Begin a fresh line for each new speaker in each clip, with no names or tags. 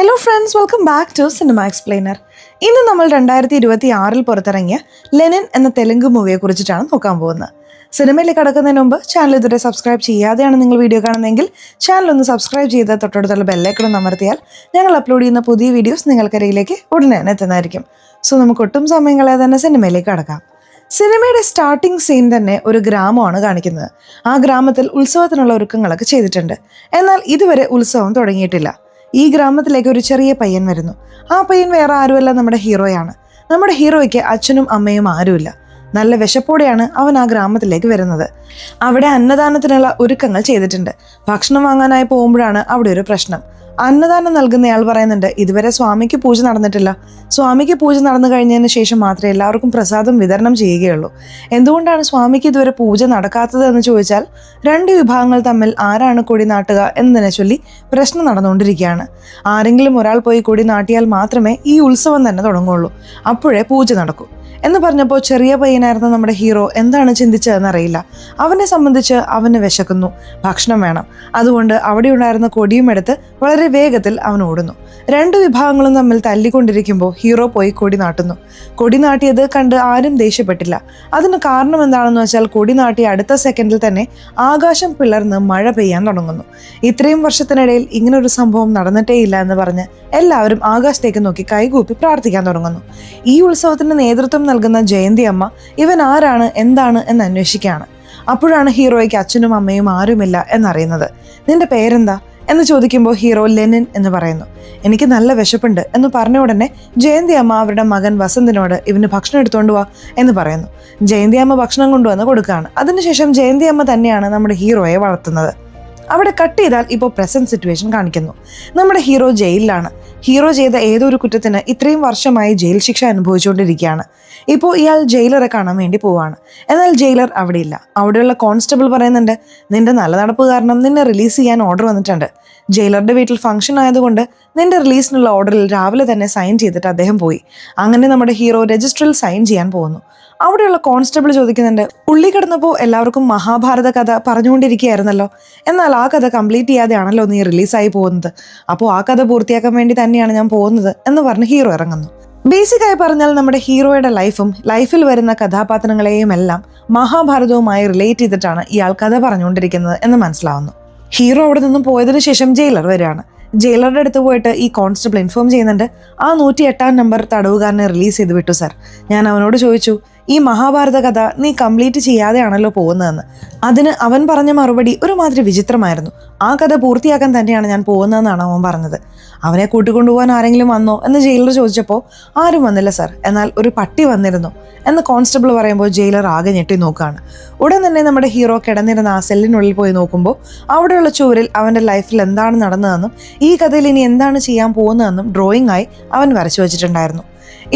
Hello friends, welcome back to cinema explainer. ഇന്ന് നമ്മൾ 2026 പുറത്തിറങ്ങിയ ലെനിൻ എന്ന തെലുങ്ക് മൂവിയെ കുറിച്ചിട്ടാണ് നോക്കാൻ പോകുന്നത്. സിനിമയിലേക്ക് കടക്കുന്നതിന് മുമ്പ് ചാനൽ ഇതുവരെ സബ്സ്ക്രൈബ് ചെയ്യാതെയാണ് നിങ്ങൾ വീഡിയോ കാണുന്നതെങ്കിൽ ചാനൽ ഒന്ന് സബ്സ്ക്രൈബ് ചെയ്ത് തൊട്ടടുത്തുള്ള ബെല്ലൈക്കൺ അമർത്തിയാൽ ഞങ്ങൾ അപ്ലോഡ് ചെയ്യുന്ന പുതിയ വീഡിയോസ് നിങ്ങൾക്കരികിലേക്ക് ഉടനെ തന്നെ എത്തുന്നതായിരിക്കും. സോ നമുക്ക് ഒട്ടും സമയം കളയാതെ തന്നെ സിനിമയിലേക്ക് കടക്കാം. സിനിമയുടെ സ്റ്റാർട്ടിംഗ് സീൻ തന്നെ ഒരു ഗ്രാമമാണ് കാണിക്കുന്നത്. ആ ഗ്രാമത്തിൽ ഉത്സവത്തിനുള്ള ഒരുക്കങ്ങളൊക്കെ ചെയ്തിട്ടുണ്ട്. എന്നാൽ ഇതുവരെ ഉത്സവം തുടങ്ങിയിട്ടില്ല. ഈ ഗ്രാമത്തിലേക്ക് ഒരു ചെറിയ പയ്യൻ വരുന്നു. ആ പയ്യൻ വേറെ ആരുമല്ല, നമ്മുടെ ഹീറോയാണ്. നമ്മുടെ ഹീറോയ്ക്ക് അച്ഛനും അമ്മയും ആരുമില്ല. നല്ല വിശപ്പോടെയാണ് അവൻ ആ ഗ്രാമത്തിലേക്ക് വരുന്നത്. അവിടെ അന്നദാനത്തിനുള്ള ഒരുക്കങ്ങൾ ചെയ്തിട്ടുണ്ട്. ഭക്ഷണം വാങ്ങാനായി പോകുമ്പോഴാണ് അവിടെ ഒരു പ്രശ്നം. അന്നദാനം നൽകുന്നയാൾ പറയുന്നുണ്ട്, ഇതുവരെ സ്വാമിക്ക് പൂജ നടന്നിട്ടില്ല. സ്വാമിക്ക് പൂജ നടന്നു കഴിഞ്ഞതിന് ശേഷം മാത്രമേ എല്ലാവർക്കും പ്രസാദം വിതരണം ചെയ്യുകയുള്ളൂ. എന്തുകൊണ്ടാണ് സ്വാമിക്ക് ഇതുവരെ പൂജ നടക്കാത്തത് എന്ന് ചോദിച്ചാൽ രണ്ട് വിഭാഗങ്ങൾ തമ്മിൽ ആരാണ് കൊടി നാട്ടുക എന്നതിനെ ചൊല്ലി പ്രശ്നം നടന്നുകൊണ്ടിരിക്കുകയാണ്. ആരെങ്കിലും ഒരാൾ പോയി കൊടി നാട്ടിയാൽ മാത്രമേ ഈ ഉത്സവം തന്നെ തുടങ്ങുള്ളൂ. അപ്പോഴേ പൂജ നടക്കൂ എന്ന് പറഞ്ഞപ്പോൾ ചെറിയ പയ്യനായിരുന്ന നമ്മുടെ ഹീറോ എന്താണ് ചിന്തിച്ചതെന്നറിയില്ല. അവനെ സംബന്ധിച്ച് അവന് വിശക്കുന്നു, ഭക്ഷണം വേണം. അതുകൊണ്ട് അവിടെ ഉണ്ടായിരുന്ന കൊടിയും എടുത്ത് വളരെ വേഗത്തിൽ അവൻ ഓടുന്നു. രണ്ട് വിഭാഗങ്ങളും തമ്മിൽ തല്ലിക്കൊണ്ടിരിക്കുമ്പോൾ ഹീറോ പോയി കൊടി നാട്ടുന്നു. കൊടി നാട്ടിയത് കണ്ട് ആരും ദേഷ്യപ്പെട്ടില്ല. അതിന് കാരണം എന്താണെന്ന് വെച്ചാൽ കൊടി നാട്ടിയ അടുത്ത സെക്കൻഡിൽ തന്നെ ആകാശം പിളർന്ന് മഴ പെയ്യാൻ തുടങ്ങുന്നു. ഇത്രയും വർഷത്തിനിടയിൽ ഇങ്ങനൊരു സംഭവം നടന്നിട്ടേയില്ല എന്ന് പറഞ്ഞ് എല്ലാവരും ആകാശത്തേക്ക് നോക്കി കൈകൂപ്പി പ്രാർത്ഥിക്കാൻ തുടങ്ങുന്നു. ഈ ഉത്സവത്തിന് നേതൃത്വം നൽകുന്ന ജയന്തി അമ്മ ഇവൻ ആരാണ്, എന്താണ് എന്ന് അന്വേഷിക്കുകയാണ്. അപ്പോഴാണ് ഹീറോയ്ക്ക് അച്ഛനും അമ്മയും ആരുമില്ല എന്നറിയുന്നത്. നിന്റെ പേരെന്താ എന്ന് ചോദിക്കുമ്പോൾ ഹീറോ ലെനിൻ എന്ന് പറയുന്നു. എനിക്ക് നല്ല വിശപ്പുണ്ട് എന്ന് പറഞ്ഞ ഉടനെ ജയന്തി അമ്മ അവരുടെ മകൻ വസന്തിനോട് ഇവന് ഭക്ഷണം എടുത്തുകൊണ്ട് വാ എന്ന് പറയുന്നു. ജയന്തി അമ്മ ഭക്ഷണം കൊണ്ടുവന്ന് കൊടുക്കുകയാണ്. അതിനുശേഷം ജയന്തി അമ്മ തന്നെയാണ് നമ്മുടെ ഹീറോയെ വളർത്തുന്നത്. അവിടെ കട്ട് ചെയ്താൽ ഇപ്പോൾ പ്രസന്റ് സിറ്റുവേഷൻ കാണിക്കുന്നു. നമ്മുടെ ഹീറോ ജയിലിലാണ്. ഹീറോ ചെയ്ത ഏതൊരു കുറ്റത്തിന് ഇത്രയും വർഷമായി ജയിൽ ശിക്ഷ അനുഭവിച്ചുകൊണ്ടിരിക്കുകയാണ്. ഇപ്പോൾ ഇയാൾ ജയിലറെ കാണാൻ വേണ്ടി പോവാണ്. എന്നാൽ ജയിലർ അവിടെയില്ല. അവിടെയുള്ള കോൺസ്റ്റബിൾ പറയുന്നുണ്ട്, നിന്റെ നല്ല നടപ്പ് കാരണം നിന്നെ റിലീസ് ചെയ്യാൻ ഓർഡർ വന്നിട്ടുണ്ട്. ജയിലറുടെ വീട്ടിൽ ഫംഗ്ഷൻ ആയതുകൊണ്ട് നിന്റെ റിലീസിനുള്ള ഓർഡറിൽ രാവിലെ തന്നെ സൈൻ ചെയ്തിട്ട് അദ്ദേഹം പോയി. അങ്ങനെ നമ്മുടെ ഹീറോ രജിസ്റ്ററിൽ സൈൻ ചെയ്യാൻ പോകുന്നു. അവിടെയുള്ള കോൺസ്റ്റബിൾ ചോദിക്കുന്നുണ്ട്, ഉള്ളി കിടന്നപ്പോൾ എല്ലാവർക്കും മഹാഭാരത കഥ പറഞ്ഞുകൊണ്ടിരിക്കുകയായിരുന്നല്ലോ, എന്നാൽ ആ കഥ കംപ്ലീറ്റ് ചെയ്യാതെയാണല്ലോ നീ റിലീസായി പോകുന്നത്. അപ്പോൾ ആ കഥ പൂർത്തിയാക്കാൻ വേണ്ടി തന്നെയാണ് ഞാൻ പോകുന്നത് എന്ന് പറഞ്ഞ് ഹീറോ ഇറങ്ങുന്നു. ബേസിക്കായി പറഞ്ഞാൽ നമ്മുടെ ഹീറോയുടെ ലൈഫിൽ വരുന്ന കഥാപാത്രങ്ങളെയും എല്ലാം മഹാഭാരതവുമായി റിലേറ്റ് ചെയ്തിട്ടാണ് ഇയാൾ കഥ പറഞ്ഞുകൊണ്ടിരിക്കുന്നത് എന്ന് മനസ്സിലാവുന്നു. ഹീറോ അവിടെ നിന്നും പോയതിനു ശേഷം ജയിലർ വരികയാണ്. ജയിലറുടെ അടുത്ത് പോയിട്ട് ഈ കോൺസ്റ്റബിൾ ഇൻഫോം ചെയ്യുന്നുണ്ട്, ആ 108 നമ്പർ തടവുകാരനെ റിലീസ് ചെയ്ത് വിട്ടു സാർ. ഞാൻ അവനോട് ചോദിച്ചു, ഈ മഹാഭാരത കഥ നീ കംപ്ലീറ്റ് ചെയ്യാതെയാണല്ലോ പോകുന്നതെന്ന്. അതിന് അവൻ പറഞ്ഞ മറുപടി ഒരുമാതിരി വിചിത്രമായിരുന്നു. ആ കഥ പൂർത്തിയാക്കാൻ തന്നെയാണ് ഞാൻ പോകുന്നതെന്നാണ് അവൻ പറഞ്ഞത്. അവനെ കൂട്ടിക്കൊണ്ടുപോകാൻ ആരെങ്കിലും വന്നോ എന്ന് ജയിലർ ചോദിച്ചപ്പോൾ ആരും വന്നില്ല സാർ, എന്നാൽ ഒരു പട്ടി വന്നിരുന്നു എന്ന് കോൺസ്റ്റബിൾ പറയുമ്പോൾ ജയിലർ ആകെ ഞെട്ടി നോക്കുകയാണ്. ഉടൻ തന്നെ നമ്മുടെ ഹീറോ കിടന്നിരുന്ന ആ സെല്ലിനുള്ളിൽ പോയി നോക്കുമ്പോൾ അവിടെയുള്ള ചുവരിൽ അവൻ്റെ ലൈഫിൽ എന്താണ് നടന്നതെന്നും ഈ കഥയിൽ ഇനി എന്താണ് ചെയ്യാൻ പോകുന്നതെന്നും ഡ്രോയിങ് ആയി അവൻ വരച്ചു വെച്ചിട്ടുണ്ടായിരുന്നു.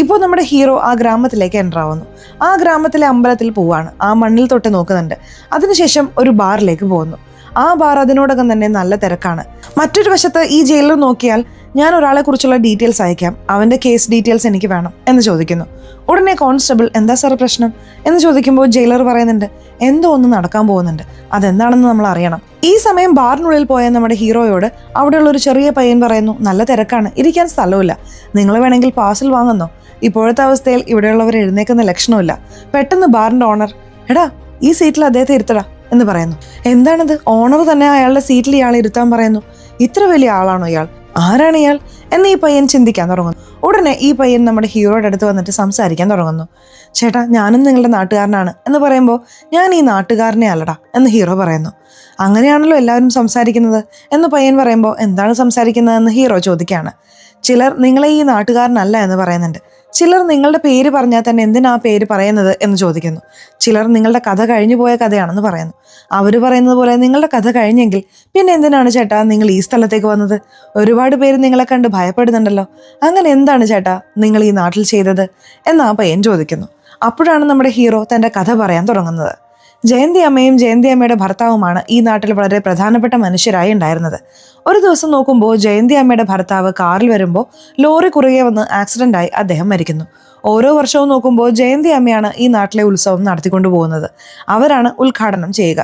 ഇപ്പോൾ നമ്മുടെ ഹീറോ ആ ഗ്രാമത്തിലേക്ക് എൻ്റർ ആവുന്നു. ആ ഗ്രാമത്തിലെ അമ്പലത്തിൽ പോവാണ്. ആ മണ്ണിൽ തൊട്ട് നോക്കുന്നുണ്ട്. അതിനുശേഷം ഒരു ബാറിലേക്ക് പോകുന്നു. ആ ബാർ അതിനോടകം തന്നെ നല്ല തിരക്കാണ്. മറ്റൊരു വശത്ത് ഈ ജയിലർ നോക്കിയാൽ, ഞാൻ ഒരാളെ കുറിച്ചുള്ള ഡീറ്റെയിൽസ് അയക്കാം, അവൻ്റെ കേസ് ഡീറ്റെയിൽസ് എനിക്ക് വേണം എന്ന് ചോദിക്കുന്നു. ഉടനെ കോൺസ്റ്റബിൾ, എന്താ സാർ പ്രശ്നം എന്ന് ചോദിക്കുമ്പോൾ ജയിലർ പറയുന്നുണ്ട്, എന്തോ ഒന്ന് നടക്കാൻ പോകുന്നുണ്ട്, അതെന്താണെന്ന് നമ്മൾ അറിയണം. ഈ സമയം ബാറിനുള്ളിൽ പോയ നമ്മുടെ ഹീറോയോട് അവിടെയുള്ള ഒരു ചെറിയ പയ്യൻ പറയുന്നു, നല്ല തിരക്കാണ്, ഇരിക്കാൻ സ്ഥലമില്ല, നിങ്ങൾ വേണമെങ്കിൽ പാഴ്സൽ വാങ്ങുന്നോ? ഇപ്പോഴത്തെ അവസ്ഥയിൽ ഇവിടെയുള്ളവർ എഴുന്നേക്കുന്ന ലക്ഷണമില്ല. പെട്ടെന്ന് ബാറിന്റെ ഓണർ, എടാ ഈ സീറ്റിൽ അദ്ദേഹത്തെ ഇരുത്തടാ എന്ന് പറയുന്നു. എന്താണിത്, ഓണർ തന്നെ അയാളുടെ സീറ്റിൽ ഇയാൾ ഇരുത്താൻ പറയുന്നു. ഇത്ര വലിയ ആളാണോ ഇയാൾ, ആരാണ് ഇയാൾ എന്ന് ഈ പയ്യൻ ചിന്തിക്കാൻ തുടങ്ങുന്നു. ഉടനെ ഈ പയ്യൻ നമ്മുടെ ഹീറോയുടെ അടുത്ത് വന്നിട്ട് സംസാരിക്കാൻ തുടങ്ങുന്നു. ചേട്ടാ, ഞാനും നിങ്ങളുടെ നാട്ടുകാരനാണ് എന്ന് പറയുമ്പോൾ, ഞാൻ ഈ നാട്ടുകാരനെ അല്ലടാ എന്ന് ഹീറോ പറയുന്നു. അങ്ങനെയാണല്ലോ എല്ലാവരും സംസാരിക്കുന്നത് എന്ന് പയ്യൻ പറയുമ്പോൾ, എന്താണ് സംസാരിക്കുന്നതെന്ന് ഹീറോ ചോദിക്കുകയാണ്. ചിലർ നിങ്ങളെ ഈ നാട്ടുകാരനല്ല എന്ന് പറയുന്നുണ്ട്. ചിലർ നിങ്ങളുടെ പേര് പറഞ്ഞാൽ തന്നെ എന്തിനാ പേര് പറയുന്നത് എന്ന് ചോദിക്കുന്നു. ചിലർ നിങ്ങളുടെ കഥ കഴിഞ്ഞു പോയ കഥയാണെന്ന് പറയുന്നു. അവർ പറയുന്നത് പോലെ നിങ്ങളുടെ കഥ കഴിഞ്ഞെങ്കിൽ പിന്നെ എന്തിനാണ് ചേട്ടാ നിങ്ങൾ ഈ സ്ഥലത്തേക്ക് വന്നത്? ഒരുപാട് പേര് നിങ്ങളെ കണ്ട് ഭയപ്പെടുന്നുണ്ടല്ലോ. അങ്ങനെ എന്താണ് ചേട്ടാ നിങ്ങൾ ഈ നാട്ടിൽ ചെയ്തത് എന്ന് ആ പയ്യൻ ചോദിക്കുന്നു. അപ്പോഴാണ് നമ്മുടെ ഹീറോ തൻ്റെ കഥ പറയാൻ തുടങ്ങുന്നത്. ജയന്തി അമ്മയും ജയന്തി അമ്മയുടെ ഭർത്താവുമാണ് ഈ നാട്ടിൽ വളരെ പ്രധാനപ്പെട്ട മനുഷ്യരായി ഉണ്ടായിരുന്നത്. ഒരു ദിവസം നോക്കുമ്പോൾ ജയന്തി അമ്മയുടെ ഭർത്താവ് കാറിൽ വരുമ്പോൾ ലോറി കുറുകെ വന്ന് ആക്സിഡൻ്റായി അദ്ദേഹം മരിക്കുന്നു. ഓരോ വർഷവും നോക്കുമ്പോൾ ജയന്തി അമ്മയാണ് ഈ നാട്ടിലെ ഉത്സവം നടത്തിക്കൊണ്ടു പോകുന്നത്. അവരാണ് ഉദ്ഘാടനം ചെയ്യുക.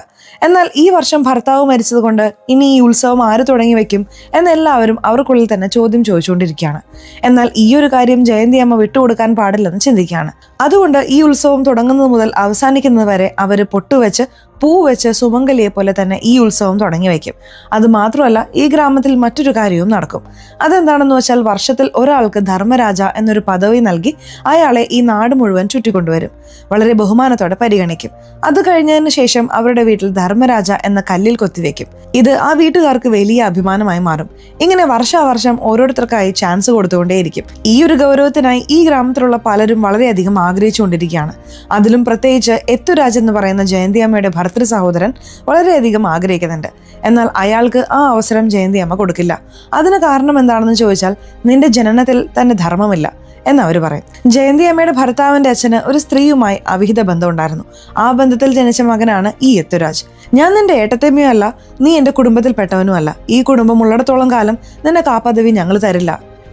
എന്നാൽ ഈ വർഷം ഭർത്താവ് മരിച്ചതുകൊണ്ട് ഇനി ഈ ഉത്സവം ആര് തുടങ്ങി വെക്കും എന്നെല്ലാവരും അവർക്കുള്ളിൽ തന്നെ ചോദ്യം ചോദിച്ചുകൊണ്ടിരിക്കുകയാണ്. എന്നാൽ ഈ ഒരു കാര്യം ജയന്തി അമ്മ വിട്ടുകൊടുക്കാൻ പാടില്ലെന്ന് ചിന്തിക്കുകയാണ്. അതുകൊണ്ട് ഈ ഉത്സവം തുടങ്ങുന്നത് മുതൽ അവസാനിക്കുന്നത് വരെ അവർ പൊട്ടുവെച്ച് പൂ വെച്ച് സുമംഗലിയെ പോലെ തന്നെ ഈ ഉത്സവം തുടങ്ങി വയ്ക്കും. അത് മാത്രമല്ല, ഈ ഗ്രാമത്തിൽ മറ്റൊരു കാര്യവും നടക്കും. അതെന്താണെന്ന് വെച്ചാൽ വർഷത്തിൽ ഒരാൾക്ക് ധർമ്മരാജ എന്നൊരു പദവി നൽകി അയാളെ ഈ നാട് മുഴുവൻ ചുറ്റിക്കൊണ്ടുവരും. വളരെ ബഹുമാനത്തോടെ പരിഗണിക്കും. അത് കഴിഞ്ഞതിന് ശേഷം അവരുടെ വീട്ടിൽ ധർമ്മരാജ എന്ന കല്ലിൽ കൊത്തിവെക്കും. ഇത് ആ വീട്ടുകാർക്ക് വലിയ അഭിമാനമായി മാറും. ഇങ്ങനെ വർഷാവർഷം ഓരോരുത്തർക്കായി ചാൻസ് കൊടുത്തുകൊണ്ടേയിരിക്കും. ഈ ഒരു ഗൗരവത്തിനായി ഈ ഗ്രാമത്തിലുള്ള പലരും വളരെയധികം ആഗ്രഹിച്ചുകൊണ്ടിരിക്കുകയാണ്. അതിലും പ്രത്യേകിച്ച് എത്തുരാജ് എന്ന് പറയുന്ന ജയന്തി അമ്മയുടെ ഭർത്തൃ സഹോദരൻ വളരെയധികം ആഗ്രഹിക്കുന്നുണ്ട്. എന്നാൽ അയാൾക്ക് ആ അവസരം ജയന്തി അമ്മ കൊടുക്കില്ല. അതിന് കാരണം എന്താണെന്ന് ചോദിച്ചാൽ, നിന്റെ ജനനത്തിൽ തന്നെ ധർമ്മമില്ല എന്നവർ പറയും. ജയന്തി അമ്മയുടെ ഭർത്താവിന്റെ അച്ഛന് ഒരു സ്ത്രീയുമായി അവിഹിത ബന്ധം ഉണ്ടായിരുന്നു. ആ ബന്ധത്തിൽ ജനിച്ച മകനാണ് ഈ എത്തുരാജ്. ഞാൻ നിന്റെ ഏട്ടത്തേമ്മയോ അല്ല, നീ എന്റെ കുടുംബത്തിൽപ്പെട്ടവനും അല്ല. ഈ കുടുംബം ഉള്ളിടത്തോളം കാലം നിനക്ക് ആ പദവി ഞങ്ങൾ തരില്ല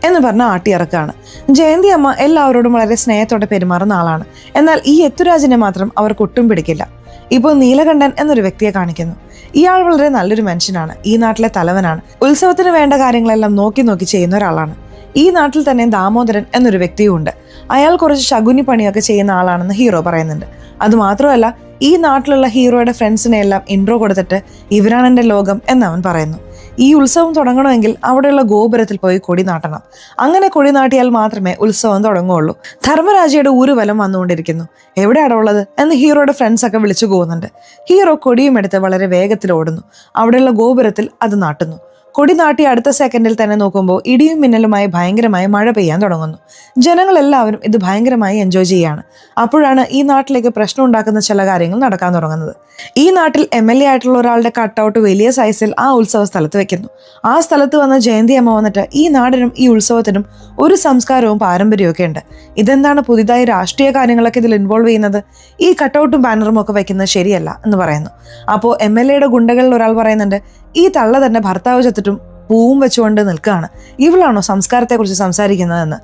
എന്ന് പറഞ്ഞ ആട്ടിയിറക്കാണ്. ജയന്തി അമ്മ എല്ലാവരോടും വളരെ സ്നേഹത്തോടെ പെരുമാറുന്ന ആളാണ്. എന്നാൽ ഈ എത്തുരാജിനെ മാത്രം അവർക്ക് ഒട്ടും പിടിക്കില്ല. ഇപ്പോൾ നീലകണ്ഠൻ എന്നൊരു വ്യക്തിയെ കാണിക്കുന്നു. ഇയാൾ വളരെ നല്ലൊരു മനുഷ്യനാണ്. ഈ നാട്ടിലെ തലവനാണ്. ഉത്സവത്തിന് വേണ്ട കാര്യങ്ങളെല്ലാം നോക്കി നോക്കി ചെയ്യുന്ന ഒരാളാണ്. ഈ നാട്ടിൽ തന്നെ ദാമോദരൻ എന്നൊരു വ്യക്തിയും ഉണ്ട്. അയാൾ കുറച്ച് ശകുനി പണിയൊക്കെ ചെയ്യുന്ന ആളാണെന്ന് ഹീറോ പറയുന്നുണ്ട്. അതുമാത്രമല്ല, ഈ നാട്ടിലുള്ള ഹീറോയുടെ ഫ്രണ്ട്സിനെ എല്ലാം ഇൻട്രോ കൊടുത്തിട്ട് ഇവരാണ് എൻ്റെ ലോകം എന്നവൻ പറയുന്നു. ഈ ഉത്സവം തുടങ്ങണമെങ്കിൽ അവിടെയുള്ള ഗോപുരത്തിൽ പോയി കൊടി നാട്ടണം. അങ്ങനെ കൊടി നാട്ടിയാൽ മാത്രമേ ഉത്സവം തുടങ്ങുകയുള്ളൂ. ധർമ്മരാജയുടെ ഊരുവലം വന്നുകൊണ്ടിരിക്കുന്നു. എവിടെയാണ് ഉള്ളത് എന്ന് ഹീറോയുടെ ഫ്രണ്ട്സ് ഒക്കെ വിളിച്ചു പോകുന്നുണ്ട്. ഹീറോ കൊടിയും എടുത്ത് വളരെ വേഗത്തിൽ ഓടുന്നു. അവിടെയുള്ള ഗോപുരത്തിൽ അത് നാട്ടുന്നു. കൊടി നാട്ടി അടുത്ത സെക്കൻഡിൽ തന്നെ നോക്കുമ്പോൾ ഇടിയും മിന്നലുമായി ഭയങ്കരമായി മഴ പെയ്യാൻ തുടങ്ങുന്നു. ജനങ്ങളെല്ലാവരും ഇത് ഭയങ്കരമായി എൻജോയ് ചെയ്യുകയാണ്. അപ്പോഴാണ് ഈ നാട്ടിലേക്ക് പ്രശ്നം ഉണ്ടാക്കുന്ന ചില കാര്യങ്ങൾ നടക്കാൻ തുടങ്ങുന്നത്. ഈ നാട്ടിൽ MLA ആയിട്ടുള്ള ഒരാളുടെ കട്ടൗട്ട് വലിയ സൈസിൽ ആ ഉത്സവ സ്ഥലത്ത് വെക്കുന്നു. ആ സ്ഥലത്ത് വന്ന ജയന്തി അമ്മ വന്നിട്ട് ഈ നാടിനും ഈ ഉത്സവത്തിനും ഒരു സംസ്കാരവും പാരമ്പര്യവും ഒക്കെ ഉണ്ട്. ഇതെന്താണ് പുതിയതായി രാഷ്ട്രീയ കാര്യങ്ങളൊക്കെ ഇതിൽ ഇൻവോൾവ് ചെയ്യുന്നത്? ഈ കട്ടൗട്ടും ബാനറും ഒക്കെ വെക്കുന്നത് ശരിയല്ല എന്ന് പറയുന്നു. അപ്പോൾ MLAയുടെ ഗുണ്ടകളിൽ ഒരാൾ പറയുന്നുണ്ട്, ഈ തള്ള തന്നെ ഭർത്താവ് ചത്തിട്ടും പൂവും വെച്ചുകൊണ്ട് നിൽക്കുകയാണ്. ഇവളാണോ സംസ്കാരത്തെക്കുറിച്ച് സംസാരിക്കുന്നതെന്ന്.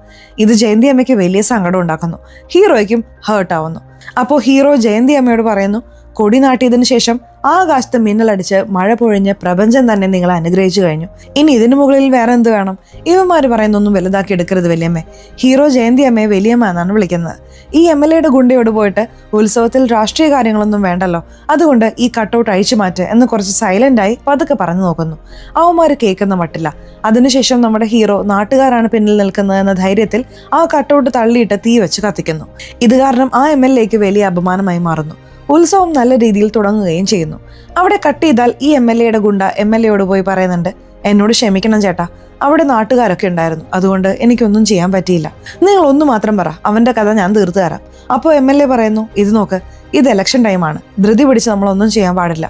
ഇത് ജയന്തി അമ്മയ്ക്ക് വലിയ സങ്കടം ഉണ്ടാക്കുന്നു. ഹീറോയ്ക്കും ഹേർട്ട് ആവുന്നു. അപ്പോൾ ഹീറോ ജയന്തി അമ്മയോട് പറയുന്നു, കൊടി നാട്ടിയതിനു ശേഷം ആകാശത്ത് മിന്നലടിച്ച് മഴ പൊഴിഞ്ഞ് പ്രപഞ്ചം തന്നെ നിങ്ങളെ അനുഗ്രഹിച്ചു കഴിഞ്ഞു. ഇനി ഇതിനു മുകളിൽ വേറെ എന്ത് വേണം? ഇവന്മാർ പറയുന്നൊന്നും വലുതാക്കി എടുക്കരുത് വലിയമ്മേ. ഹീറോ ജയന്തി അമ്മയെ വലിയമ്മ എന്നാണ് വിളിക്കുന്നത്. ഈ MLAയുടെ ഗുണ്ടയോട് പോയിട്ട് ഉത്സവത്തിൽ രാഷ്ട്രീയ കാര്യങ്ങളൊന്നും വേണ്ടല്ലോ, അതുകൊണ്ട് ഈ കട്ടൗട്ട് അഴിച്ചു മാറ്റ് എന്ന് കുറച്ച് സൈലന്റായി പതുക്കെ പറഞ്ഞു നോക്കുന്നു. അവന്മാർ കേൾക്കുന്ന മട്ടില്ല. അതിനുശേഷം നമ്മുടെ ഹീറോ നാട്ടുകാരാണ് പിന്നിൽ നിൽക്കുന്നത് എന്ന ധൈര്യത്തിൽ ആ കട്ടൗട്ട് തള്ളിയിട്ട് തീ വെച്ച് കത്തിക്കുന്നു. ഇത് കാരണം ആ MLAക്ക് വലിയ അപമാനമായി മാറുന്നു. ഉത്സവം നല്ല രീതിയിൽ തുടങ്ങുകയും ചെയ്യുന്നു. അവിടെ കട്ട് ചെയ്താൽ ഈ MLAയുടെ ഗുണ്ട MLAയോട് പോയി പറയുന്നുണ്ട്, എന്നോട് ക്ഷമിക്കണം ചേട്ടാ, അവിടെ നാട്ടുകാരൊക്കെ ഉണ്ടായിരുന്നു, അതുകൊണ്ട് എനിക്കൊന്നും ചെയ്യാൻ പറ്റിയില്ല. നിങ്ങൾ ഒന്ന് മാത്രം പറ, അവന്റെ കഥ ഞാൻ തീർത്തു തരാം. അപ്പോൾ MLA പറയുന്നു, ഇത് നോക്ക്, ഇത് ഇലക്ഷൻ ടൈമാണ്. ധൃതി പിടിച്ച് നമ്മളൊന്നും ചെയ്യാൻ പാടില്ല.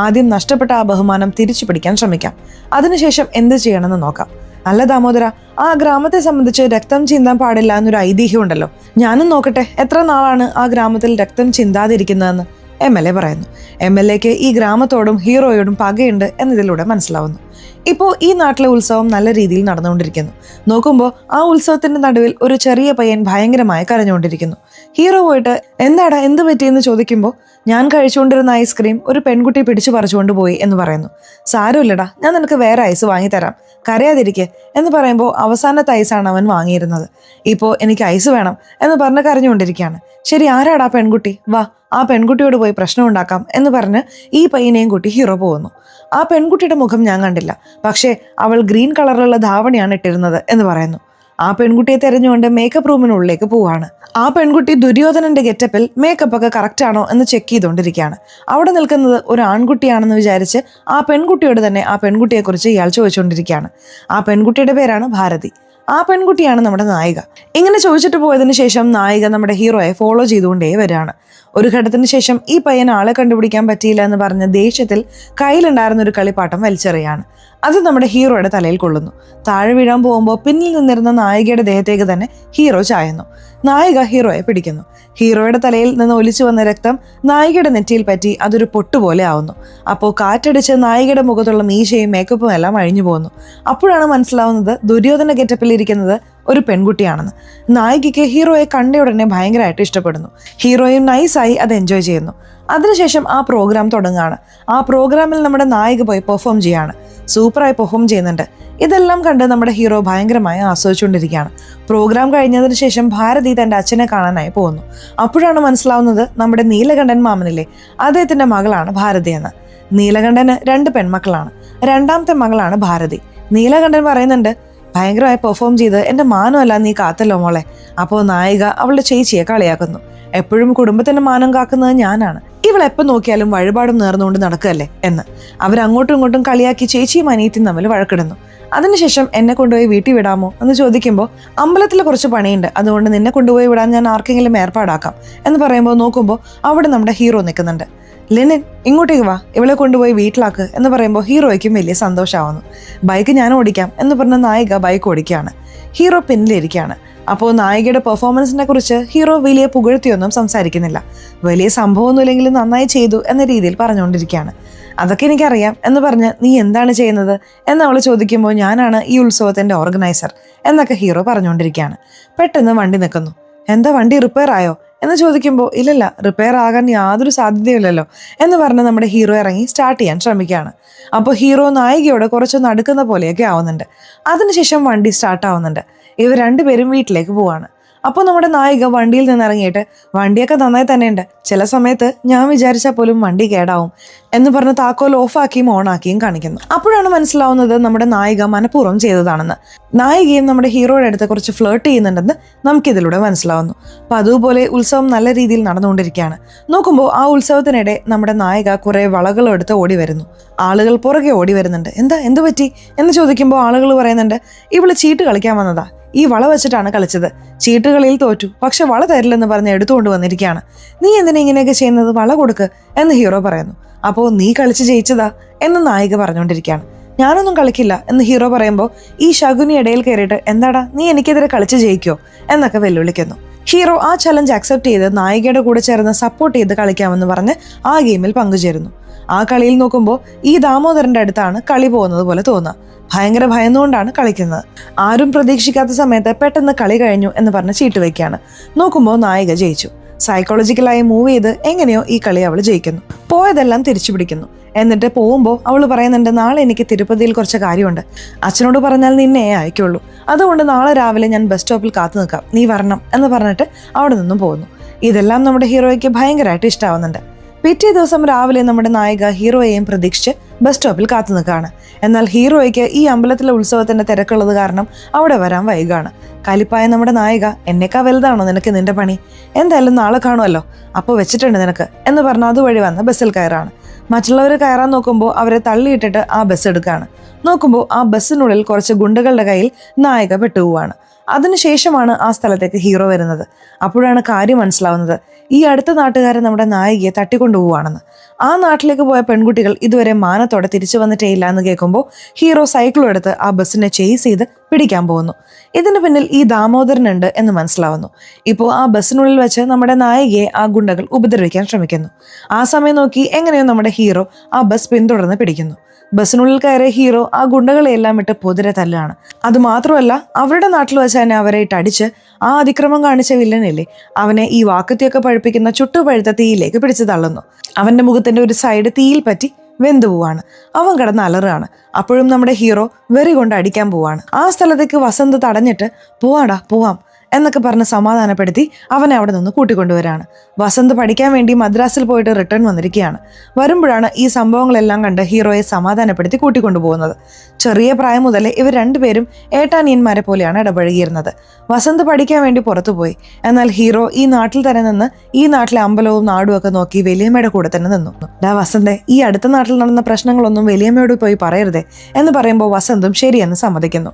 ആദ്യം നഷ്ടപ്പെട്ട ആ ബഹുമാനം തിരിച്ചു പിടിക്കാൻ ശ്രമിക്കാം. അതിനുശേഷം എന്ത് ചെയ്യണമെന്ന് നോക്കാം. അല്ല ദാമോദര, ആ ഗ്രാമത്തെ സംബന്ധിച്ച് രക്തം ചിന്താൻ പാടില്ല എന്നൊരു ഐതിഹ്യം ഉണ്ടല്ലോ. ഞാനും നോക്കട്ടെ എത്ര നാളാണ് ആ ഗ്രാമത്തിൽ രക്തം ചിന്താതിരിക്കുന്നതെന്ന് MLA പറയുന്നു. MLAക്ക് ഈ ഗ്രാമത്തോടും ഹീറോയോടും പകയുണ്ട് എന്നതിലൂടെ മനസ്സിലാവുന്നു. ഇപ്പോൾ ഈ നാട്ടിലെ ഉത്സവം നല്ല രീതിയിൽ നടന്നുകൊണ്ടിരിക്കുന്നു. നോക്കുമ്പോൾ ആ ഉത്സവത്തിന്റെ നടുവിൽ ഒരു ചെറിയ പയ്യൻ ഭയങ്കരമായി കരഞ്ഞുകൊണ്ടിരിക്കുന്നു. ഹീറോ പോയിട്ട് എന്താടാ എന്ത് പറ്റിയെന്ന് ചോദിക്കുമ്പോൾ, ഞാൻ കഴിച്ചുകൊണ്ടിരുന്ന ഐസ്ക്രീം ഒരു പെൺകുട്ടി പിടിച്ചു പറിച്ചുകൊണ്ട് പോയി എന്ന് പറയുന്നു. സാരമില്ലടാ, ഞാൻ നിനക്ക് വേറെ ഐസ് വാങ്ങിത്തരാം, കരയാതിരിക്കെ എന്ന് പറയുമ്പോൾ അവസാനത്തെ ഐസാണ് അവൻ വാങ്ങിയിരുന്നത്. ഇപ്പോൾ എനിക്ക് ഐസ് വേണം എന്ന് പറഞ്ഞ് കരഞ്ഞുകൊണ്ടിരിക്കുകയാണ്. ശരി, ആരാടാ പെൺകുട്ടി? വാ, ആ പെൺകുട്ടിയോട് പോയി പ്രശ്നം ഉണ്ടാക്കാം എന്ന് പറഞ്ഞ് ഈ പയ്യനെയും കൂട്ടി ഹീറോ പോകുന്നു. ആ പെൺകുട്ടിയുടെ മുഖം ഞാൻ കണ്ടില്ല, പക്ഷേ അവൾ ഗ്രീൻ കളറിലുള്ള ധാവണിയാണ് ഇട്ടിരുന്നത് എന്ന് പറയുന്നു. ആ പെൺകുട്ടിയെ തെരഞ്ഞുകൊണ്ട് മേക്കപ്പ് റൂമിനുള്ളിലേക്ക് പോവാണ്. ആ പെൺകുട്ടി ദുര്യോധനന്റെ ഗെറ്റപ്പിൽ മേക്കപ്പ് ഒക്കെ കറക്റ്റ് ആണോ എന്ന് ചെക്ക് ചെയ്തുകൊണ്ടിരിക്കുകയാണ്. അവിടെ നിൽക്കുന്നത് ഒരു ആൺകുട്ടിയാണെന്ന് വിചാരിച്ച് ആ പെൺകുട്ടിയോട് തന്നെ ആ പെൺകുട്ടിയെക്കുറിച്ച് ഇയാൾ ചോദിച്ചുകൊണ്ടിരിക്കുകയാണ്. ആ പെൺകുട്ടിയുടെ പേരാണ് ഭാരതി. ആ പെൺകുട്ടിയാണ് നമ്മുടെ നായിക. ഇങ്ങനെ ചോദിച്ചിട്ട് പോയതിനു ശേഷം നായിക നമ്മുടെ ഹീറോയെ ഫോളോ ചെയ്തുകൊണ്ടേ വരികയാണ്. ഒരു ഘട്ടത്തിന് ശേഷം ഈ പയ്യൻ ആളെ കണ്ടുപിടിക്കാൻ പറ്റിയില്ല എന്ന് പറഞ്ഞ ദേഷ്യത്തിൽ കയ്യിലുണ്ടായിരുന്ന ഒരു കളിപ്പാട്ടം വലിച്ചെറിയാണ്. അത് നമ്മുടെ ഹീറോയുടെ തലയിൽ കൊള്ളുന്നു. താഴെ വീഴാൻ പോകുമ്പോൾ പിന്നിൽ നിന്നിരുന്ന നായികയുടെ ദേഹത്തേക്ക് തന്നെ ഹീറോ ചായുന്നു. നായിക ഹീറോയെ പിടിക്കുന്നു. ഹീറോയുടെ തലയിൽ നിന്ന് ഒലിച്ചു വന്ന രക്തം നായികയുടെ നെറ്റിയിൽ പറ്റി അതൊരു പൊട്ടുപോലെ ആവുന്നു. അപ്പോൾ കാറ്റടിച്ച് നായികയുടെ മുഖത്തുള്ള മീശയും മേക്കപ്പും എല്ലാം അഴിഞ്ഞു പോകുന്നു. അപ്പോഴാണ് മനസ്സിലാവുന്നത് ദുര്യോധന ഗെറ്റപ്പിലിരിക്കുന്നത് ഒരു പെൺകുട്ടിയാണെന്ന്. നായികയ്ക്ക് ഹീറോയെ കണ്ട ഉടനെ ഭയങ്കരമായിട്ട് ഇഷ്ടപ്പെടുന്നു. ഹീറോയും നൈസായി അത് എൻജോയ് ചെയ്യുന്നു. അതിനുശേഷം ആ പ്രോഗ്രാം തുടങ്ങുകയാണ്. ആ പ്രോഗ്രാമിൽ നമ്മുടെ നായിക പോയി പെർഫോം ചെയ്യാണ്. സൂപ്പറായി പെർഫോം ചെയ്യുന്നുണ്ട്. ഇതെല്ലാം കണ്ട് നമ്മുടെ ഹീറോ ഭയങ്കരമായി ആസ്വദിച്ചുകൊണ്ടിരിക്കുകയാണ്. പ്രോഗ്രാം കഴിഞ്ഞതിന് ശേഷം ഭാരതി തൻ്റെ അച്ഛനെ കാണാനായി പോകുന്നു. അപ്പോഴാണ് മനസ്സിലാവുന്നത് നമ്മുടെ നീലകണ്ഠൻ മാമനിലെ അദ്ദേഹത്തിൻ്റെ മകളാണ് ഭാരതി എന്ന്. നീലകണ്ഠന് 2 പെൺമക്കളാണ്. രണ്ടാമത്തെ മകളാണ് ഭാരതി. നീലകണ്ഠൻ പറയുന്നുണ്ട്, ഭയങ്കരമായി പെർഫോം ചെയ്ത് എൻ്റെ മാനമല്ല നീ കാത്തല്ലോ മോളെ. അപ്പോൾ നായിക അവളുടെ ചേച്ചിയെ കളിയാക്കുന്നു. എപ്പോഴും കുടുംബത്തിന്റെ മാനം കാക്കുന്നത് ഞാനാണ്, ഇവളെപ്പം നോക്കിയാലും വഴിപാടും നേർന്നുകൊണ്ട് നടക്കുകയല്ലേ എന്ന്. അവരങ്ങോട്ടും ഇങ്ങോട്ടും കളിയാക്കി ചേച്ചിയും അനിയത്തിയും തമ്മിൽ വഴക്കിടുന്നു. അതിനുശേഷം എന്നെ കൊണ്ടുപോയി വീട്ടിൽ വിടാമോ എന്ന് ചോദിക്കുമ്പോൾ അമ്പലത്തിൽ കുറച്ച് പണിയുണ്ട്, അതുകൊണ്ട് നിന്നെ കൊണ്ടുപോയി വിടാൻ ഞാൻ ആർക്കെങ്കിലും ഏർപ്പാടാക്കാം എന്ന് പറയുമ്പോൾ നോക്കുമ്പോൾ അവിടെ നമ്മുടെ ഹീറോ നിൽക്കുന്നുണ്ട്. ലെനിൻ ഇങ്ങോട്ടേക്ക് വാ, ഇവളെ കൊണ്ടുപോയി വീട്ടിലാക്ക് എന്ന് പറയുമ്പോൾ ഹീറോയ്ക്കും വലിയ സന്തോഷമാവുന്നു. ബൈക്ക് ഞാൻ ഓടിക്കാം എന്ന് പറഞ്ഞ നായിക ബൈക്ക് ഓടിക്കുകയാണ്. ഹീറോ പിന്നിലിരിക്കുകയാണ്. അപ്പോൾ നായികയുടെ പെർഫോമൻസിനെ കുറിച്ച് ഹീറോ വലിയ പുകഴ്ത്തിയൊന്നും സംസാരിക്കുന്നില്ല. വലിയ സംഭവമൊന്നുമില്ലെങ്കിലും നന്നായി ചെയ്തു എന്ന രീതിയിൽ പറഞ്ഞുകൊണ്ടിരിക്കുകയാണ്. അതൊക്കെ എനിക്കറിയാം എന്ന് പറഞ്ഞ് നീ എന്താണ് ചെയ്യുന്നത് എന്ന് അവൾ ചോദിക്കുമ്പോൾ ഞാനാണ് ഈ ഉത്സവത്തിന്റെ ഓർഗനൈസർ എന്നൊക്കെ ഹീറോ പറഞ്ഞുകൊണ്ടിരിക്കുകയാണ്. പെട്ടെന്ന് വണ്ടി നിൽക്കുന്നു. എന്താ വണ്ടി റിപ്പയർ ആയോ എന്ന് ചോദിക്കുമ്പോൾ ഇല്ലല്ല, റിപ്പയർ ആകാൻ യാതൊരു സാധ്യതയില്ലല്ലോ എന്ന് പറഞ്ഞ് നമ്മുടെ ഹീറോ ഇറങ്ങി സ്റ്റാർട്ട് ചെയ്യാൻ ശ്രമിക്കുകയാണ്. അപ്പോൾ ഹീറോ നായികയോട് കുറച്ചൊന്ന് അടുക്കുന്ന പോലെയൊക്കെ ആവുന്നുണ്ട്. അതിനുശേഷം വണ്ടി സ്റ്റാർട്ട് ആവുന്നുണ്ട്. ഇവർ 2 പേരും വീട്ടിലേക്ക് പോവാണ്. അപ്പോൾ നമ്മുടെ നായിക വണ്ടിയിൽ നിന്ന് ഇറങ്ങിയിട്ട് വണ്ടിയൊക്കെ നന്നായി തന്നെയുണ്ട്, ചില സമയത്ത് ഞാൻ വിചാരിച്ചാൽ പോലും വണ്ടി കേടാവും എന്ന് പറഞ്ഞ് താക്കോൽ ഓഫാക്കിയും ഓണാക്കിയും കാണിക്കുന്നു. അപ്പോഴാണ് മനസ്സിലാവുന്നത് നമ്മുടെ നായിക മനഃപൂർവ്വം ചെയ്തതാണെന്ന്. നായികയും നമ്മുടെ ഹീറോയുടെ അടുത്ത് കുറച്ച് ഫ്ലേർട്ട് ചെയ്യുന്നുണ്ടെന്ന് നമുക്കിതിലൂടെ മനസ്സിലാവുന്നു. അപ്പം അതുപോലെ ഉത്സവം നല്ല രീതിയിൽ നടന്നുകൊണ്ടിരിക്കുകയാണ്. നോക്കുമ്പോൾ ആ ഉത്സവത്തിനിടെ നമ്മുടെ നായിക കുറെ വളകളും എടുത്ത് ഓടി വരുന്നു. ആളുകൾ പുറകെ ഓടി വരുന്നുണ്ട്. എന്ത് പറ്റി എന്ന് ചോദിക്കുമ്പോൾ ആളുകൾ പറയുന്നുണ്ട്, ഇവള് ചീട്ട് കളിക്കാൻ വന്നതാ, ഈ വള വെച്ചിട്ടാണ് കളിച്ചത്, ചീട്ടുകളിയിൽ തോറ്റു, പക്ഷെ വള തരില്ലെന്ന് പറഞ്ഞ് എടുത്തുകൊണ്ട് വന്നിരിക്കുകയാണ്. നീ എന്തിനാ ഇങ്ങനെയൊക്കെ ചെയ്യുന്നത്, വള കൊടുക്ക് എന്ന് ഹീറോ പറയുന്നു. അപ്പോൾ നീ കളിച്ച് ജയിച്ചതാ എന്ന് നായിക പറഞ്ഞുകൊണ്ടിരിക്കുകയാണ്. ഞാനൊന്നും കളിക്കില്ല എന്ന് ഹീറോ പറയുമ്പോൾ ഈ ശകുനി ഇടയിൽ കയറിയിട്ട് എന്താടാ നീ എനിക്കെതിരെ കളിച്ച് ജയിക്കോ എന്നൊക്കെ വെല്ലുവിളിക്കുന്നു. ഹീറോ ആ ചലഞ്ച് അക്സെപ്റ്റ് ചെയ്ത് നായികയുടെ കൂടെ ചേർന്ന് സപ്പോർട്ട് ചെയ്ത് കളിക്കാമെന്ന് പറഞ്ഞ് ആ ഗെയിമിൽ പങ്കുചേരുന്നു. ആ കളിയിൽ നോക്കുമ്പോൾ ഈ ദാമോദരന്റെ അടുത്താണ് കളി പോകുന്നത് പോലെ തോന്നുക. ഭയങ്കര ഭയന്നുകൊണ്ടാണ് കളിക്കുന്നത്. ആരും പ്രതീക്ഷിക്കാത്ത സമയത്ത് പെട്ടെന്ന് കളി കഴിഞ്ഞു എന്ന് പറഞ്ഞ് ചീട്ട് വയ്ക്കുകയാണ്. നോക്കുമ്പോൾ നായിക ജയിച്ചു. സൈക്കോളജിക്കലായി മൂവ് ചെയ്ത് എങ്ങനെയോ ഈ കളി അവൾ ജയിക്കുന്നു. പോയതെല്ലാം തിരിച്ചു പിടിക്കുന്നു. എന്നിട്ട് പോകുമ്പോൾ അവൾ പറയുന്നുണ്ട്, നാളെ എനിക്ക് തിരുപ്പതിയിൽ കുറച്ച് കാര്യമുണ്ട്, അച്ഛനോട് പറഞ്ഞാൽ നിന്നെ അയക്കുള്ളൂ, അതുകൊണ്ട് നാളെ രാവിലെ ഞാൻ ബസ് സ്റ്റോപ്പിൽ കാത്തു നിൽക്കാം, നീ വരണം എന്ന് പറഞ്ഞിട്ട് അവിടെ നിന്നും പോകുന്നു. ഇതെല്ലാം നമ്മുടെ ഹീറോയ്ക്ക് ഭയങ്കരമായിട്ട് ഇഷ്ടമാവുന്നുണ്ട്. പിറ്റേ ദിവസം രാവിലെ നമ്മുടെ നായിക ഹീറോയെയും പ്രതീക്ഷിച്ച് ബസ് സ്റ്റോപ്പിൽ കാത്തു നിൽക്കുകയാണ്. എന്നാൽ ഹീറോയ്ക്ക് ഈ അമ്പലത്തിലെ ഉത്സവത്തിന്റെ തിരക്കുള്ളത് കാരണം അവിടെ വരാൻ വൈകാണ്. കലിപ്പായ നമ്മുടെ നായിക, എന്നേക്കാ വലുതാണോ നിനക്ക് നിന്റെ പണി, എന്തായാലും നാളെ കാണുമല്ലോ, അപ്പോൾ വെച്ചിട്ടുണ്ട് നിനക്ക് എന്ന് പറഞ്ഞ് അതുവഴി വന്ന് ബസ്സിൽ കയറാണ്. മറ്റുള്ളവർ കയറാൻ നോക്കുമ്പോൾ അവരെ തള്ളിയിട്ടിട്ട് ആ ബസ് എടുക്കുകയാണ്. നോക്കുമ്പോൾ ആ ബസ്സിനുള്ളിൽ കുറച്ച് ഗുണ്ടകളുടെ കയ്യിൽ നായിക പെട്ടുപോവാണ്. അതിനുശേഷമാണ് ആ സ്ഥലത്തേക്ക് ഹീറോ വരുന്നത്. അപ്പോഴാണ് കാര്യം മനസ്സിലാവുന്നത്, ഈ അടുത്ത നാട്ടുകാരൻ നമ്മുടെ നായികയെ തട്ടിക്കൊണ്ടുപോവാണെന്ന്. ആ നാട്ടിലേക്ക് പോയ പെൺകുട്ടികൾ ഇതുവരെ മാനത്തോടെ തിരിച്ചു വന്നിട്ടേ ഇല്ല എന്ന് കേൾക്കുമ്പോൾ ഹീറോ സൈക്കിളും എടുത്ത് ആ ബസ്സിനെ ചേസ് ചെയ്ത് പിടിക്കാൻ പോകുന്നു. ഇതിന് പിന്നിൽ ഈ ദാമോദരനുണ്ട് എന്ന് മനസ്സിലാവുന്നു. ഇപ്പോൾ ആ ബസ്സിനുള്ളിൽ വെച്ച് നമ്മുടെ നായികയെ ആ ഗുണ്ടകൾ ഉപദ്രവിക്കാൻ ശ്രമിക്കുന്നു. ആ സമയം നോക്കി എങ്ങനെയോ നമ്മുടെ ഹീറോ ആ ബസ് പിന്തുടർന്ന് പിടിക്കുന്നു. ബസ്സിനുള്ളിൽ കയറിയ ഹീറോ ആ ഗുണ്ടകളെയെല്ലാം ഇട്ട് പൊതിരെ തല്ലാണ്. അതുമാത്രമല്ല അവരുടെ നാട്ടിൽ വെച്ച് തന്നെ അവരെ ഇട്ടടിച്ച് ആ അതിക്രമം കാണിച്ച വില്ലനില്ലേ അവനെ ഈ വാക്കത്തിയൊക്കെ പഴുപ്പിക്കുന്ന ചുട്ടുപഴുത്ത തീയിലേക്ക് പിടിച്ചു തള്ളുന്നു. അവന്റെ മുഖത്തിന്റെ ഒരു സൈഡ് തീയിൽ പറ്റി വെന്തു പോവാണ്. അവൻ കിടന്ന് അലറുകയാണ്. അപ്പോഴും നമ്മുടെ ഹീറോ വെറി കൊണ്ട് അടിക്കാൻ പോവാണ്. ആ സ്ഥലത്തേക്ക് വസന്ത് തടഞ്ഞിട്ട് പോവാടാ പോവാം എന്നൊക്കെ പറഞ്ഞ് സമാധാനപ്പെടുത്തി അവനെ അവിടെ നിന്ന് കൂട്ടിക്കൊണ്ടുവരാണ്. വസന്ത് പഠിക്കാൻ വേണ്ടി മദ്രാസിൽ പോയിട്ട് റിട്ടേൺ വന്നിരിക്കുകയാണ്. വരുമ്പോഴാണ് ഈ സംഭവങ്ങളെല്ലാം കണ്ട് ഹീറോയെ സമാധാനപ്പെടുത്തി കൂട്ടിക്കൊണ്ടുപോകുന്നത്. ചെറിയ പ്രായം മുതലേ ഇവർ 2 പേരും ഏട്ടാനിയന്മാരെ പോലെയാണ് ഇടപഴകിയിരുന്നത്. വസന്ത് പഠിക്കാൻ വേണ്ടി പുറത്തുപോയി. എന്നാൽ ഹീറോ ഈ നാട്ടിൽ തന്നെ നിന്ന് ഈ നാട്ടിലെ അമ്പലവും നാടും ഒക്കെ നോക്കി വലിയമ്മയുടെ കൂടെ തന്നെ നിന്നു. വസന്തേ, ഈ അടുത്ത നാട്ടിൽ നടന്ന പ്രശ്നങ്ങളൊന്നും വലിയമ്മയോട് പോയി പറയരുതേ എന്ന് പറയുമ്പോൾ വസന്തും ശരിയെന്ന് സമ്മതിക്കുന്നു.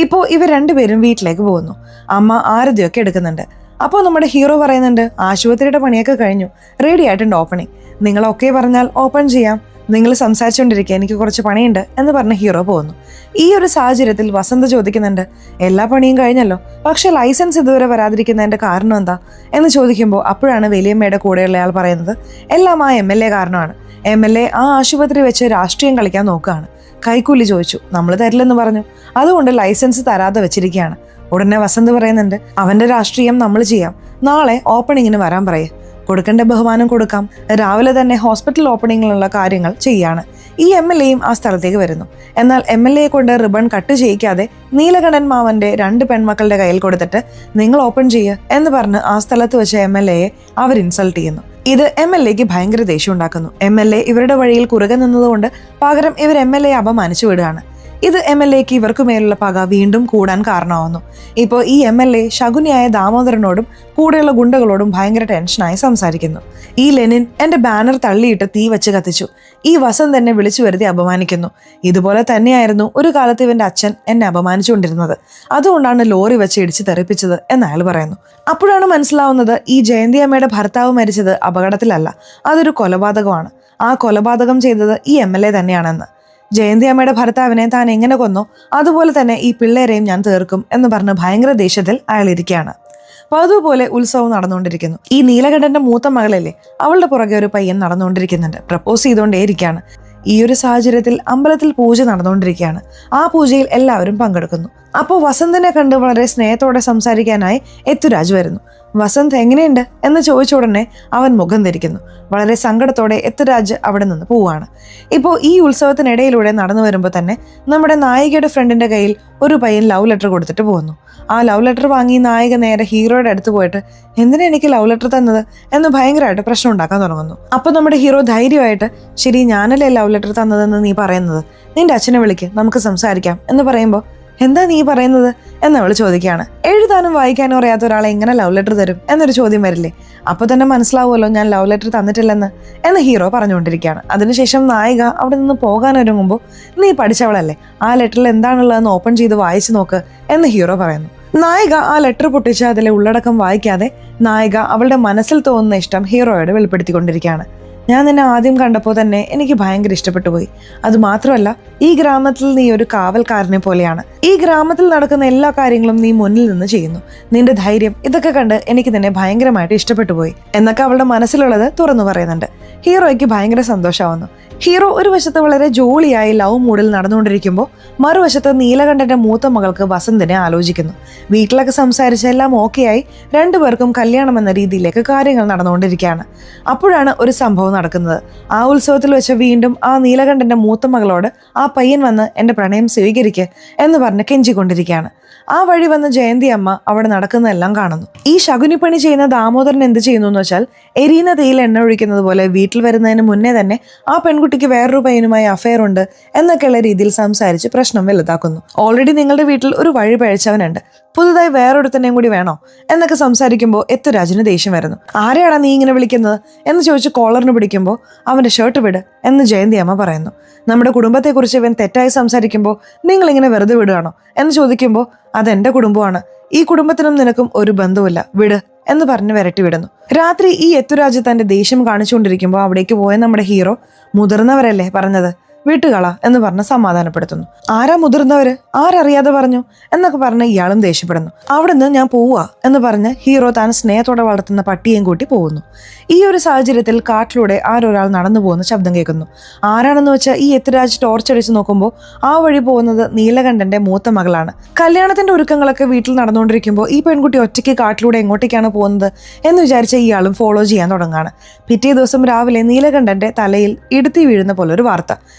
ഇപ്പോൾ ഇവർ 2 പേരും വീട്ടിലേക്ക് പോകുന്നു. അമ്മ ആരതിയൊക്കെ എടുക്കുന്നുണ്ട്. അപ്പോൾ നമ്മുടെ ഹീറോ പറയുന്നുണ്ട്, ആശുപത്രിയുടെ പണിയൊക്കെ കഴിഞ്ഞു, റെഡി ആയിട്ടുണ്ട് ഓപ്പണിങ്, നിങ്ങളൊക്കെ പറഞ്ഞാൽ ഓപ്പൺ ചെയ്യാം, നിങ്ങൾ സംസാരിച്ചുകൊണ്ടിരിക്കുക, എനിക്ക് കുറച്ച് പണിയുണ്ട് എന്ന് പറഞ്ഞ് ഹീറോ പോകുന്നു. ഈ ഒരു സാഹചര്യത്തിൽ വസന്ത് ചോദിക്കുന്നുണ്ട്, എല്ലാ പണിയും കഴിഞ്ഞല്ലോ, പക്ഷെ ലൈസൻസ് ഇതുവരെ വരാതിരിക്കുന്നതിന്റെ കാരണം എന്താ എന്ന് ചോദിക്കുമ്പോൾ അപ്പോഴാണ് വലിയമ്മയുടെ കൂടെയുള്ള ആൾ പറയുന്നത്, എല്ലാം ആ MLA കാരണമാണ്. MLA ആ ആശുപത്രി വെച്ച് രാഷ്ട്രീയം കളിക്കാൻ നോക്കുകയാണ്. കൈക്കൂലി ചോദിച്ചു, നമ്മൾ തരില്ലെന്ന് പറഞ്ഞു, അതുകൊണ്ട് ലൈസൻസ് തരാതെ വെച്ചിരിക്കുകയാണ്. ഉടനെ വസന്ത് പറയുന്നുണ്ട്, അവന്റെ രാഷ്ട്രീയം നമ്മൾ ചെയ്യാം, നാളെ ഓപ്പണിങ്ങിന് വരാൻ പറയേ, കൊടുക്കേണ്ട ബഹുമാനം കൊടുക്കാം. രാവിലെ തന്നെ ഹോസ്പിറ്റൽ ഓപ്പണിങ്ങിലുള്ള കാര്യങ്ങൾ ചെയ്യാണ്. ഈ MLAയും ആ സ്ഥലത്തേക്ക് വരുന്നു. എന്നാൽ MLA കൊണ്ട് റിബൺ കട്ട് ചെയ്യിക്കാതെ നീലകണ്ഠൻ മാമന്റെ 2 പെൺമക്കളുടെ കയ്യിൽ കൊടുത്തിട്ട് നിങ്ങൾ ഓപ്പൺ ചെയ്യുക എന്ന് പറഞ്ഞ് ആ സ്ഥലത്ത് വെച്ച് MLAയെ അവർ ഇൻസൾട്ട് ചെയ്യുന്നു. ഇത് MLAക്ക് ഭയങ്കര ദേഷ്യം ഉണ്ടാക്കുന്നു. MLA ഇവരുടെ വഴിയിൽ കുറുകെ നിന്നതുകൊണ്ട് പകരം ഇവർ MLAയെ അപമാനിച്ചു വിടുകയാണ്. ഇത് MLAക്ക് ഇവർക്ക് മേലുള്ള പക വീണ്ടും കൂടാൻ കാരണമാവുന്നു. ഇപ്പോൾ ഈ MLA ശകുനിയായ ദാമോദരനോടും കൂടെയുള്ള ഗുണ്ടകളോടും ഭയങ്കര ടെൻഷനായി സംസാരിക്കുന്നു. ഈ ലെനിൻ എന്റെ ബാനർ തള്ളിയിട്ട് തീ വെച്ച് കത്തിച്ചു, ഈ വസന്ത് എന്നെ വിളിച്ചു വരുത്തി അപമാനിക്കുന്നു, ഇതുപോലെ തന്നെയായിരുന്നു ഒരു കാലത്ത് ഇവന്റെ അച്ഛൻ എന്നെ അപമാനിച്ചുകൊണ്ടിരുന്നത്, അതുകൊണ്ടാണ് ലോറി വെച്ച് ഇടിച്ച് തെറിപ്പിച്ചത് എന്ന് അയാൾ പറയുന്നു. അപ്പോഴാണ് മനസ്സിലാവുന്നത് ഈ ജയന്തി അമ്മയുടെ ഭർത്താവ് മരിച്ചത് അപകടത്തിലല്ല, അതൊരു കൊലപാതകമാണ്. ആ കൊലപാതകം ചെയ്തത് ഈ MLA തന്നെയാണെന്ന്. ജയന്തി അമ്മയുടെ ഭർത്താവിനെ താൻ എങ്ങനെ കൊന്നോ അതുപോലെ തന്നെ ഈ പിള്ളേരെയും ഞാൻ തീർക്കും എന്ന് പറഞ്ഞ് ഭയങ്കര ദേഷ്യത്തിൽ അയാൾ ഇരിക്കുകയാണ്. പതുപോലെ ഉത്സവം നടന്നുകൊണ്ടിരിക്കുന്നു. ഈ നീലകണ്ഠന്റെ മൂത്ത മകളല്ലേ, അവളുടെ പുറകെ ഒരു പയ്യൻ നടന്നുകൊണ്ടിരിക്കുന്നുണ്ട്, പ്രപ്പോസ് ചെയ്തുകൊണ്ടേയിരിക്കുകയാണ്. ഈ ഒരു സാഹചര്യത്തിൽ അമ്പലത്തിൽ പൂജ നടന്നുകൊണ്ടിരിക്കുകയാണ്. ആ പൂജയിൽ എല്ലാവരും പങ്കെടുക്കുന്നു. അപ്പോൾ വസന്തിനെ കണ്ട് വളരെ സ്നേഹത്തോടെ സംസാരിക്കാനായി എത്തുരാജ് വരുന്നു. വസന്ത് എങ്ങനെയുണ്ട് എന്ന് ചോദിച്ച ഉടനെ അവൻ മുഖം ധരിക്കുന്നു. വളരെ സങ്കടത്തോടെ എത്തുരാജ് അവിടെ നിന്ന് പോവുകയാണ്. ഇപ്പോൾ ഈ ഉത്സവത്തിനിടയിലൂടെ നടന്നു വരുമ്പോൾ തന്നെ നമ്മുടെ നായികയുടെ ഫ്രണ്ടിന്റെ കയ്യിൽ ഒരു പയ്യൻ ലവ് ലെറ്റർ കൊടുത്തിട്ട് പോകുന്നു. ആ ലവ് ലെറ്റർ വാങ്ങി നായിക നേരെ ഹീറോയുടെ അടുത്ത് പോയിട്ട് എന്തിനാ എനിക്ക് ലവ് ലെറ്റർ തന്നത് എന്ന് ഭയങ്കരമായിട്ട് പ്രശ്നം ഉണ്ടാക്കാൻ തുടങ്ങുന്നു. അപ്പൊ നമ്മുടെ ഹീറോ ധൈര്യമായിട്ട്, ശരി ഞാനല്ലേ ലവ് ലെറ്റർ തന്നതെന്ന് നീ പറയുന്നത്, നിന്റെ അച്ഛനെ വിളിക്ക്, നമുക്ക് സംസാരിക്കാം എന്ന് പറയുമ്പോൾ എന്താ നീ പറയുന്നത് എന്ന് അവൾ ചോദിക്കുകയാണ്. എഴുതാനും വായിക്കാനും അറിയാത്ത ഒരാളെ എങ്ങനെ ലവ് ലെറ്റർ തരും എന്നൊരു ചോദ്യം വരില്ലേ, അപ്പൊ തന്നെ മനസ്സിലാവുമല്ലോ ഞാൻ ലവ് ലെറ്റർ തന്നിട്ടില്ലെന്ന് ഹീറോ പറഞ്ഞുകൊണ്ടിരിക്കുകയാണ്. അതിനുശേഷം നായിക അവിടെ നിന്ന് പോകാനൊരുങ്ങുമ്പോൾ നീ പഠിച്ചവളല്ലേ, ആ ലെറ്ററിൽ എന്താണുള്ളതെന്ന് ഓപ്പൺ ചെയ്ത് വായിച്ചു നോക്ക് എന്ന് ഹീറോ പറയുന്നു. നായിക ആ ലെറ്റർ പൊട്ടിച്ച് അതിലെ ഉള്ളടക്കം വായിക്കാതെ നായിക അവളുടെ മനസ്സിൽ തോന്നുന്ന ഇഷ്ടം ഹീറോയോട് വെളിപ്പെടുത്തിക്കൊണ്ടിരിക്കുകയാണ്. ഞാൻ നിന്നെ ആദ്യം കണ്ടപ്പോൾ തന്നെ എനിക്ക് ഭയങ്കര ഇഷ്ടപ്പെട്ടു പോയി. അതുമാത്രമല്ല, ഈ ഗ്രാമത്തിൽ നീ ഒരു കാവൽക്കാരനെ പോലെയാണ്. ഈ ഗ്രാമത്തിൽ നടക്കുന്ന എല്ലാ കാര്യങ്ങളും നീ മുന്നിൽ നിന്ന് ചെയ്യുന്നു. നിന്റെ ധൈര്യം ഇതൊക്കെ കണ്ട് എനിക്ക് നിന്നെ ഭയങ്കരമായിട്ട് ഇഷ്ടപ്പെട്ടു പോയി എന്നൊക്കെ അവളുടെ മനസ്സിലുള്ളത് തുറന്നു പറയുന്നുണ്ട്. ഹീറോയ്ക്ക് ഭയങ്കര സന്തോഷമാവുന്നു. ഹീറോ ഒരു വശത്ത് വളരെ ജോളിയായി ലവ് മൂഡിൽ നടന്നുകൊണ്ടിരിക്കുമ്പോൾ മറുവശത്ത് നീലകണ്ഠന്റെ മൂത്ത മകൾക്ക് വസന്തിനെ ആലോചിക്കുന്നു. വീട്ടിലൊക്കെ സംസാരിച്ച് എല്ലാം ഓക്കെയായി രണ്ടുപേർക്കും കല്യാണം എന്ന രീതിയിലേക്ക് കാര്യങ്ങൾ നടന്നുകൊണ്ടിരിക്കുകയാണ്. അപ്പോഴാണ് ഒരു സംഭവം നടക്കുന്നത്. ആ ഉത്സവത്തിൽ വെച്ച് വീണ്ടും ആ നീലകണ്ഠന്റെ മൂത്ത മകളോട് ആ പയ്യൻ വന്ന് എന്റെ പ്രണയം സ്വീകരിക്കുക എന്ന് പറഞ്ഞ് കെഞ്ചിക്കൊണ്ടിരിക്കുകയാണ്. ആ വഴി വന്ന് ജയന്തി അമ്മ അവിടെ നടക്കുന്നതെല്ലാം കാണുന്നു. ഈ ശകുനിപ്പണി ചെയ്യുന്ന ദാമോദരൻ എന്ത് ചെയ്യുന്നു എന്ന് വെച്ചാൽ എരിയുന്ന തീയിൽ എണ്ണ ഒഴിക്കുന്നത് പോലെ വീട്ടിൽ വരുന്നതിന് മുന്നേ തന്നെ ആ പെൺകുട്ടിക്ക് വേറൊരു പയ്യനുമായി അഫെയർ ഉണ്ട് എന്നൊക്കെയുള്ള രീതിയിൽ സംസാരിച്ച് പ്രശ്നം വലുതാക്കുന്നു. ഓൾറെഡി നിങ്ങളുടെ വീട്ടിൽ ഒരു വഴി പഴച്ചവനുണ്ട്, പുതുതായി വേറൊരുത്തനെയും കൂടി വേണോ എന്നൊക്കെ സംസാരിക്കുമ്പോൾ എത്തുരാജിന് ദേഷ്യം വരുന്നു. ആരെയാടാ നീ ഇങ്ങനെ വിളിക്കുന്നത് എന്ന് ചോദിച്ച് കോളറിന് പിടിക്കുമ്പോൾ അവന്റെ ഷർട്ട് വിട് എന്ന് ജയന്തി അമ്മ പറയുന്നു. നമ്മുടെ കുടുംബത്തെക്കുറിച്ച് ഇവൻ തെറ്റായി സംസാരിക്കുമ്പോൾ നിങ്ങൾ ഇങ്ങനെ വെറുതെ വിടുകയാണോ എന്ന് ചോദിക്കുമ്പോൾ അതെന്റെ കുടുംബമാണ്, ഈ കുടുംബത്തിനും നിനക്കും ഒരു ബന്ധവുമില്ല, വിട് എന്ന് പറഞ്ഞ് വിരട്ടി വിടുന്നു. രാത്രി ഈ എത്തുരാജ് തന്റെ ദേഷ്യം കാണിച്ചുകൊണ്ടിരിക്കുമ്പോൾ അവിടേക്ക് പോയ നമ്മുടെ ഹീറോ മുതിർന്നവരല്ലേ പറഞ്ഞത്, വീട്ടുകള എന്ന് പറഞ്ഞ് സമാധാനപ്പെടുത്തുന്നു. ആരാ മുതിർന്നവര്, ആരറിയാതെ പറഞ്ഞു എന്നൊക്കെ പറഞ്ഞ് ഇയാളും ദേഷ്യപ്പെടുന്നു. അവിടുന്ന് ഞാൻ പോവുക എന്ന് പറഞ്ഞ് ഹീറോ താൻ സ്നേഹത്തോടെ വളർത്തുന്ന പട്ടിയെയും കൂട്ടി പോകുന്നു. ഈ ഒരു സാഹചര്യത്തിൽ കാട്ടിലൂടെ ആരൊരാൾ നടന്നു പോകുന്ന ശബ്ദം കേൾക്കുന്നു. ആരാണെന്ന് വെച്ചാൽ ഈ എത്തുരാജ് ടോർച്ചടിച്ച് നോക്കുമ്പോൾ ആ വഴി പോകുന്നത് നീലകണ്ഠന്റെ മൂത്ത മകളാണ്. കല്യാണത്തിന്റെ ഒരുക്കങ്ങളൊക്കെ വീട്ടിൽ നടന്നുകൊണ്ടിരിക്കുമ്പോൾ ഈ പെൺകുട്ടി ഒറ്റയ്ക്ക് കാട്ടിലൂടെ എങ്ങോട്ടേക്കാണ് പോകുന്നത് എന്ന് വിചാരിച്ച ഇയാളും ഫോളോ ചെയ്യാൻ തുടങ്ങുകയാണ്. പിറ്റേ ദിവസം രാവിലെ നീലകണ്ഠന്റെ തലയിൽ ഇടുത്തി വീഴുന്ന പോലെ ഒരു വാർത്ത.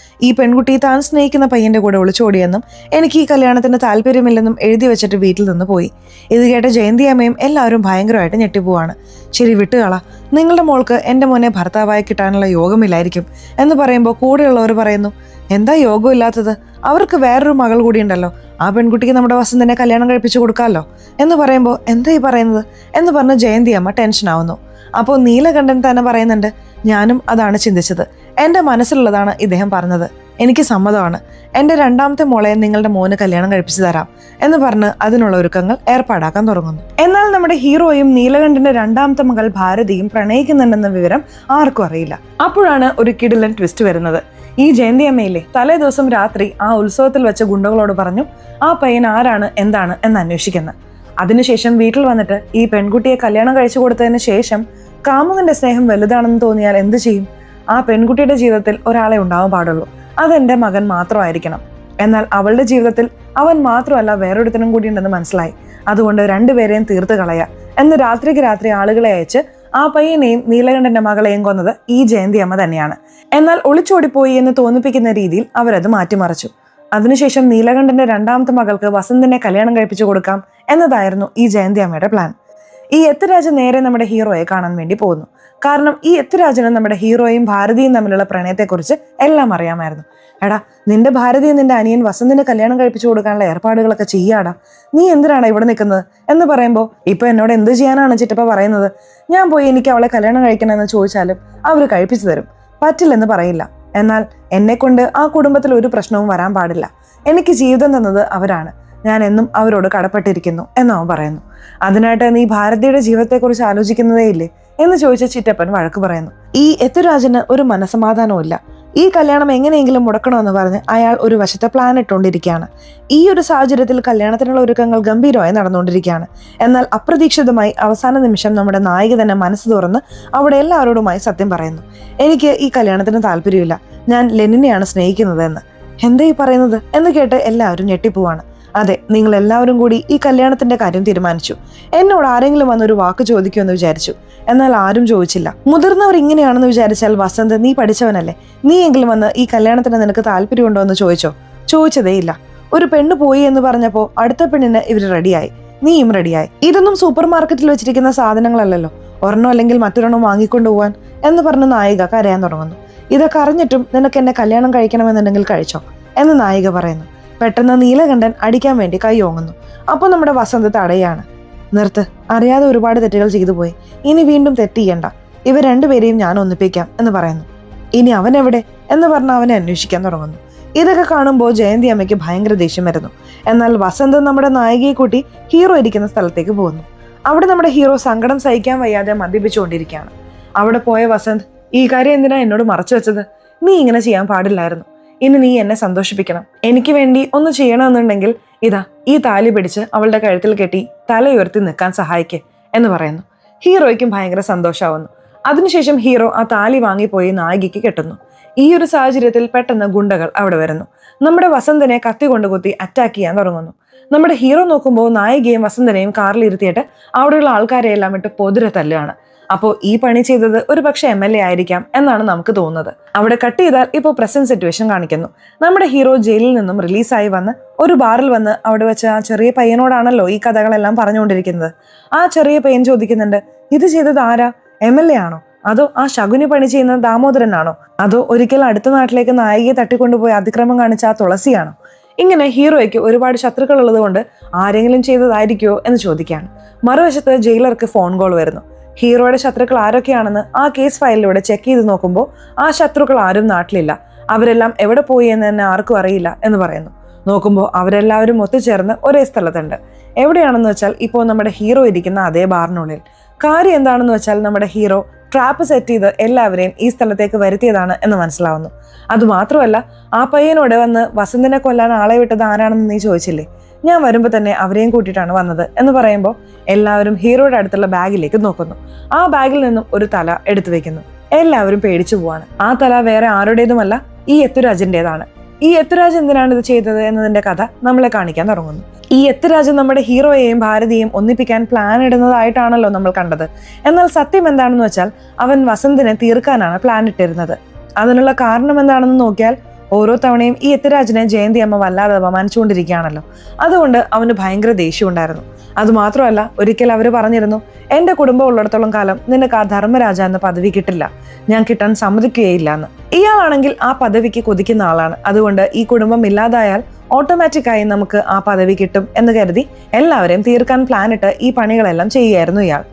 ഈ പെൺകുട്ടി താൻ സ്നേഹിക്കുന്ന പയ്യന്റെ കൂടെ ഒളിച്ചോടിയെന്നും എനിക്ക് ഈ കല്യാണത്തിന് താല്പര്യമില്ലെന്നും എഴുതി വെച്ചിട്ട് വീട്ടിൽ നിന്ന് പോയി. ഇത് കേട്ട ജയന്തി അമ്മയും എല്ലാവരും ഭയങ്കരമായിട്ട് ഞെട്ടിപ്പോവാണ്. ശരി വിട്ടുകള, നിങ്ങളുടെ മോൾക്ക് എൻ്റെ മോനെ ഭർത്താവായി കിട്ടാനുള്ള യോഗമില്ലായിരിക്കും എന്ന് പറയുമ്പോൾ കൂടെയുള്ളവർ പറയുന്നു, എന്താ യോഗമില്ലാത്തത്, അവർക്ക് വേറൊരു മകൾ കൂടിയുണ്ടല്ലോ, ആ പെൺകുട്ടിക്ക് നമ്മുടെ വസന്തിനെ കല്യാണം കഴിപ്പിച്ചു കൊടുക്കാമല്ലോ എന്ന് പറയുമ്പോൾ എന്താ ഈ പറയുന്നത് എന്ന് പറഞ്ഞ് ജയന്തി അമ്മ ടെൻഷനാവുന്നു. അപ്പോൾ നീലകണ്ഠൻ തന്നെ പറയുന്നുണ്ട്, ഞാനും അതാണ് ചിന്തിച്ചത്, എൻ്റെ മനസ്സിലുള്ളതാണ് ഇദ്ദേഹം പറഞ്ഞത്, എനിക്ക് സമ്മതമാണ്, എൻ്റെ രണ്ടാമത്തെ മോളെ നിങ്ങളുടെ മോന് കല്യാണം കഴിപ്പിച്ചു തരാം എന്ന് പറഞ്ഞ് അതിനുള്ള ഒരുക്കങ്ങൾ ഏർപ്പാടാക്കാൻ തുടങ്ങുന്നു. എന്നാൽ നമ്മുടെ ഹീറോയും നീലകണ്ഠന്റെ രണ്ടാമത്തെ മകൾ ഭാരതിയും പ്രണയിക്കുന്നുണ്ടെന്ന വിവരം ആർക്കും അറിയില്ല. അപ്പോഴാണ് ഒരു കിടിലൻ ട്വിസ്റ്റ് വരുന്നത്. ഈ ജയന്തി അമ്മയില്ലേ തലേ ദിവസം രാത്രി ആ ഉത്സവത്തിൽ വെച്ച ഗുണ്ടകളോട് പറഞ്ഞു ആ പയ്യൻ ആരാണ് എന്താണ് എന്ന് അന്വേഷിക്കുന്നത്. അതിനുശേഷം വീട്ടിൽ വന്നിട്ട് ഈ പെൺകുട്ടിയെ കല്യാണം കഴിച്ചു കൊടുത്തതിന് ശേഷം കാമുകന്റെ സ്നേഹം വലുതാണെന്ന് തോന്നിയാൽ എന്ത് ചെയ്യും? ആ പെൺകുട്ടിയുടെ ജീവിതത്തിൽ ഒരാളെ ഉണ്ടാവാൻ പാടുള്ളൂ, അതെന്റെ മകൻ മാത്രമായിരിക്കണം. എന്നാൽ അവളുടെ ജീവിതത്തിൽ അവൻ മാത്രമല്ല വേറൊരുത്തനും കൂടി ഉണ്ടെന്ന് മനസ്സിലായി. അതുകൊണ്ട് രണ്ടുപേരെയും തീർത്ത് കളയാ എന്ന് രാത്രിക്ക് രാത്രി ആളുകളെ അയച്ച് ആ പയ്യനെയും നീലകണ്ഠന്റെ മകളെയും കൊന്നത് ഈ ജയന്തി അമ്മ തന്നെയാണ്. എന്നാൽ ഒളിച്ചോടിപ്പോയി എന്ന് തോന്നിപ്പിക്കുന്ന രീതിയിൽ അവരത് മാറ്റിമറിച്ചു. അതിനുശേഷം നീലകണ്ഠന്റെ രണ്ടാമത്തെ മകൾക്ക് വസന്തിനെ കല്യാണം കഴിപ്പിച്ചു കൊടുക്കാം എന്നതായിരുന്നു ഈ ജയന്തി അമ്മയുടെ പ്ലാൻ. ഈ എത്തുരാജ് നേരെ നമ്മുടെ ഹീറോയെ കാണാൻ വേണ്ടി പോകുന്നു. കാരണം ഈ എത്തുരാജന് നമ്മുടെ ഹീറോയും ഭാരതിയും തമ്മിലുള്ള പ്രണയത്തെക്കുറിച്ച് എല്ലാം അറിയാമായിരുന്നു. എടാ, നിന്റെ ഭാരതിയും നിന്റെ അനിയൻ വസന്തിന് കല്യാണം കഴിപ്പിച്ചു കൊടുക്കാനുള്ള ഏർപ്പാടുകളൊക്കെ ചെയ്യാടാ, നീ എന്തിനാണ് ഇവിടെ നിൽക്കുന്നത് എന്ന് പറയുമ്പോൾ ഇപ്പൊ എന്നോട് എന്ത് ചെയ്യാനാണ് ചിറ്റപ്പ പറയുന്നത്? ഞാൻ പോയി എനിക്ക് അവളെ കല്യാണം കഴിക്കണമെന്ന് ചോദിച്ചാലും അവർ കഴിപ്പിച്ചു തരും, പറ്റില്ലെന്ന് പറയില്ല. എന്നാൽ എന്നെ കൊണ്ട് ആ കുടുംബത്തിൽ ഒരു പ്രശ്നവും വരാൻ പാടില്ല, എനിക്ക് ജീവിതം തന്നത് അവരാണ്, ഞാൻ എന്നും അവരോട് കടപ്പെട്ടിരിക്കുന്നു എന്നവൻ പറയുന്നു. അതിനായിട്ട് നീ ഭാരതിയുടെ ജീവിതത്തെക്കുറിച്ച് ആലോചിക്കുന്നതേ ഇല്ലേ എന്ന് ചോദിച്ച ചിറ്റപ്പൻ വഴക്ക് പറയുന്നു. ഈ എത്തുരാജന് ഒരു മനസമാധാനവും ഇല്ല. ഈ കല്യാണം എങ്ങനെയെങ്കിലും മുടക്കണമെന്ന് പറഞ്ഞ് അയാൾ ഒരു വശത്തെ പ്ലാൻ ഇട്ടുകൊണ്ടിരിക്കുകയാണ്. ഈ ഒരു സാഹചര്യത്തിൽ കല്യാണത്തിനുള്ള ഒരുക്കങ്ങൾ ഗംഭീരമായി നടന്നുകൊണ്ടിരിക്കുകയാണ്. എന്നാൽ അപ്രതീക്ഷിതമായി അവസാന നിമിഷം നമ്മുടെ നായിക തന്നെ മനസ്സ് തുറന്ന് അവിടെ എല്ലാവരോടുമായി സത്യം പറയുന്നു. എനിക്ക് ഈ കല്യാണത്തിന് താല്പര്യമില്ല, ഞാൻ ലെനിനെയാണ് സ്നേഹിക്കുന്നതെന്ന്. എന്താ ഈ പറയുന്നത് എന്ന് കേട്ട് എല്ലാവരും ഞെട്ടിപ്പോവാണ്. അതെ, നിങ്ങൾ എല്ലാവരും കൂടി ഈ കല്യാണത്തിന്റെ കാര്യം തീരുമാനിച്ചു. എന്നോട് ആരെങ്കിലും വന്നൊരു വാക്ക് ചോദിക്കുമെന്ന് വിചാരിച്ചു, എന്നാൽ ആരും ചോദിച്ചില്ല. മുതിർന്നവർ ഇങ്ങനെയാണെന്ന് വിചാരിച്ചാൽ വസന്ത്, നീ പഠിച്ചവനല്ലേ, നീ എങ്കിലും വന്ന് ഈ കല്യാണത്തിന് നിനക്ക് താല്പര്യമുണ്ടോ എന്ന് ചോദിച്ചോ? ചോദിച്ചതേയില്ല. ഒരു പെണ്ണ് പോയി എന്ന് പറഞ്ഞപ്പോ അടുത്ത പെണ്ണിന് ഇവർ റെഡിയായി, നീയും റെഡിയായി. ഇതൊന്നും സൂപ്പർ മാർക്കറ്റിൽ വെച്ചിരിക്കുന്ന സാധനങ്ങളല്ലല്ലോ, ഒരെണ്ണം അല്ലെങ്കിൽ മറ്റൊരെണ്ണം വാങ്ങിക്കൊണ്ടു പോവാൻ എന്ന് പറഞ്ഞ് നായിക കരയാൻ തുടങ്ങുന്നു. ഇതൊക്കെ അറിഞ്ഞിട്ടും നിനക്ക് എന്നെ കല്യാണം കഴിക്കണമെന്നുണ്ടെങ്കിൽ കഴിച്ചോ എന്ന് നായിക പറയുന്നു. പെട്ടെന്ന് നീലകണ്ഠൻ അടിക്കാൻ വേണ്ടി കൈ ഓങ്ങുന്നു. അപ്പോൾ നമ്മുടെ വസന്ത് തടയാണ്. നിർത്ത്, അറിയാതെ ഒരുപാട് തെറ്റുകൾ ചെയ്തു പോയി, ഇനി വീണ്ടും തെറ്റ് ചെയ്യണ്ട, ഇവർ രണ്ടുപേരെയും ഞാൻ ഒന്നിപ്പിക്കാം എന്ന് പറയുന്നു. ഇനി അവൻ എവിടെ എന്ന് പറഞ്ഞ് അവനെ അന്വേഷിക്കാൻ തുടങ്ങുന്നു. ഇതൊക്കെ കാണുമ്പോൾ ജയന്തി അമ്മയ്ക്ക് ഭയങ്കര ദേഷ്യം വരുന്നു. എന്നാൽ വസന്ത് നമ്മുടെ നായികയെ കൂട്ടി ഹീറോ ഇരിക്കുന്ന സ്ഥലത്തേക്ക് പോകുന്നു. അവിടെ നമ്മുടെ ഹീറോ സങ്കടം സഹിക്കാൻ വയ്യാതെ മദ്യപിച്ചുകൊണ്ടിരിക്കുകയാണ്. അവിടെ പോയ വസന്ത്, ഈ കാര്യം എന്തിനാ എന്നോട് മറച്ചു വെച്ചത്? നീ ഇങ്ങനെ ചെയ്യാൻ പാടില്ലായിരുന്നു, ഇനി നീ എന്നെ സന്തോഷിപ്പിക്കണം, എനിക്ക് വേണ്ടി ഒന്ന് ചെയ്യണമെന്നുണ്ടെങ്കിൽ ഇതാ ഈ താലി പിടിച്ച് അവളുടെ കഴുത്തിൽ കെട്ടി തലയുയർത്തി നിൽക്കാൻ സഹായിക്കേ എന്ന് പറയുന്നു. ഹീറോയ്ക്കും ഭയങ്കര സന്തോഷമാവുന്നു. അതിനുശേഷം ഹീറോ ആ താലി വാങ്ങിപ്പോയി നായികയ്ക്ക് കെട്ടുന്നു. ഈ ഒരു സാഹചര്യത്തിൽ പെട്ടെന്ന് ഗുണ്ടകൾ അവിടെ വരുന്നു. നമ്മുടെ വസന്തനെ കത്തി കൊണ്ട് കുത്തി അറ്റാക്ക് ചെയ്യാൻ തുടങ്ങുന്നു. നമ്മുടെ ഹീറോ നോക്കുമ്പോൾ നായികയും വസന്തനെയും കാറിൽ ഇരുത്തിയിട്ട് അവിടെയുള്ള ആൾക്കാരെ എല്ലാം ഇട്ട് പൊതിരെ തല്ലുകയാണ്. അപ്പോൾ ഈ പണി ചെയ്തത് ഒരു പക്ഷെ MLA ആയിരിക്കാം എന്നാണ് നമുക്ക് തോന്നുന്നത്. അവിടെ കട്ട് ചെയ്താൽ ഇപ്പോൾ പ്രസന്റ് സിറ്റുവേഷൻ കാണിക്കുന്നു. നമ്മുടെ ഹീറോ ജയിലിൽ നിന്നും റിലീസായി വന്ന് ഒരു ബാറിൽ വന്ന് അവിടെ വെച്ച് ആ ചെറിയ പയ്യനോടാണല്ലോ ഈ കഥകളെല്ലാം പറഞ്ഞുകൊണ്ടിരിക്കുന്നത്. ആ ചെറിയ പയ്യൻ ചോദിക്കുന്നുണ്ട്, ഇത് ചെയ്തത് ആരാ? MLA ആണോ? അതോ ആ ശകുനി പണി ചെയ്യുന്ന ദാമോദരനാണോ? അതോ ഒരിക്കൽ അടുത്ത നാട്ടിലേക്ക് നായികയെ തട്ടിക്കൊണ്ടുപോയി അതിക്രമം കാണിച്ച ആ തുളസിയാണോ? ഇങ്ങനെ ഹീറോയ്ക്ക് ഒരുപാട് ശത്രുക്കൾ ഉള്ളത് കൊണ്ട് ആരെങ്കിലും ചെയ്തതായിരിക്കുമോ എന്ന് ചോദിക്കുകയാണ്. മറുവശത്ത് ജയിലർക്ക് ഫോൺ കോൾ വരുന്നു. ഹീറോയുടെ ശത്രുക്കൾ ആരൊക്കെയാണെന്ന് ആ കേസ് ഫയലിലൂടെ ചെക്ക് ചെയ്ത് നോക്കുമ്പോൾ ആ ശത്രുക്കൾ ആരും നാട്ടിലില്ല, അവരെല്ലാം എവിടെ പോയി എന്ന് തന്നെ ആർക്കും അറിയില്ല എന്ന് പറയുന്നു. നോക്കുമ്പോൾ അവരെല്ലാവരും ഒത്തുചേർന്ന് ഒരേ സ്ഥലത്തുണ്ട്. എവിടെയാണെന്ന് വെച്ചാൽ ഇപ്പോൾ നമ്മുടെ ഹീറോ ഇരിക്കുന്ന അതേ ബാറിനുള്ളിൽ. കാര്യം എന്താണെന്ന് വെച്ചാൽ നമ്മുടെ ഹീറോ ട്രാപ്പ് സെറ്റ് ചെയ്ത് എല്ലാവരെയും ഈ സ്ഥലത്തേക്ക് വരുത്തിയതാണ് എന്ന് മനസ്സിലാവുന്നു. അതുമാത്രമല്ല, ആ പയ്യനോട് വന്ന് വസന്തനെ കൊല്ലാൻ ആളെ വിട്ടത് ആരാണെന്ന് നീ ചോദിച്ചില്ലേ, ഞാൻ വരുമ്പോൾ തന്നെ അവരെയും കൂട്ടിയിട്ടാണ് വന്നത് എന്ന് പറയുമ്പോൾ എല്ലാവരും ഹീറോയുടെ അടുത്തുള്ള ബാഗിലേക്ക് നോക്കുന്നു. ആ ബാഗിൽ നിന്നും ഒരു തല എടുത്തു വെക്കുന്നു. എല്ലാവരും പേടിച്ചു പോവാണ്. ആ തല വേറെ ആരുടേതുമല്ല, ഈ എത്തുരാജിൻ്റെതാണ്. ഈ എത്തുരാജ് എന്തിനാണ് ഇത് ചെയ്തത് എന്നതിന്റെ കഥ നമ്മളെ കാണിക്കാൻ തുടങ്ങുന്നു. ഈ എത്തുരാജ് നമ്മുടെ ഹീറോയെയും ഭാരതിയെയും ഒന്നിപ്പിക്കാൻ പ്ലാൻ ഇടുന്നതായിട്ടാണല്ലോ നമ്മൾ കണ്ടത്. എന്നാൽ സത്യം എന്താണെന്ന് വെച്ചാൽ അവൻ വസന്തിനെ തീർക്കാനാണ് പ്ലാൻ ഇട്ടിരുന്നത്. അതിനുള്ള കാരണം എന്താണെന്ന് നോക്കിയാൽ ഓരോ തവണയും ഈ എത്തുരാജിനെ ജയന്തി അമ്മ വല്ലാതെ അപമാനിച്ചുകൊണ്ടിരിക്കുകയാണല്ലോ. അതുകൊണ്ട് അവന് ഭയങ്കര ദേഷ്യം ഉണ്ടായിരുന്നു. അതുമാത്രമല്ല, ഒരിക്കൽ അവർ പറഞ്ഞിരുന്നു, എൻ്റെ കുടുംബം ഉള്ളിടത്തോളം കാലം നിനക്ക് ആ ധർമ്മരാജ എന്ന പദവി കിട്ടില്ല, ഞാൻ കിട്ടാൻ സമ്മതിക്കുകയില്ല എന്ന്. ഇയാളാണെങ്കിൽ ആ പദവിക്ക് കൊതിക്കുന്ന ആളാണ്. അതുകൊണ്ട് ഈ കുടുംബം ഇല്ലാതായാൽ ഓട്ടോമാറ്റിക്കായി നമുക്ക് ആ പദവി കിട്ടും എന്ന് കരുതി എല്ലാവരെയും തീർക്കാൻ പ്ലാനിട്ട് ഈ പണികളെല്ലാം ചെയ്യുകയായിരുന്നു ഇയാൾ.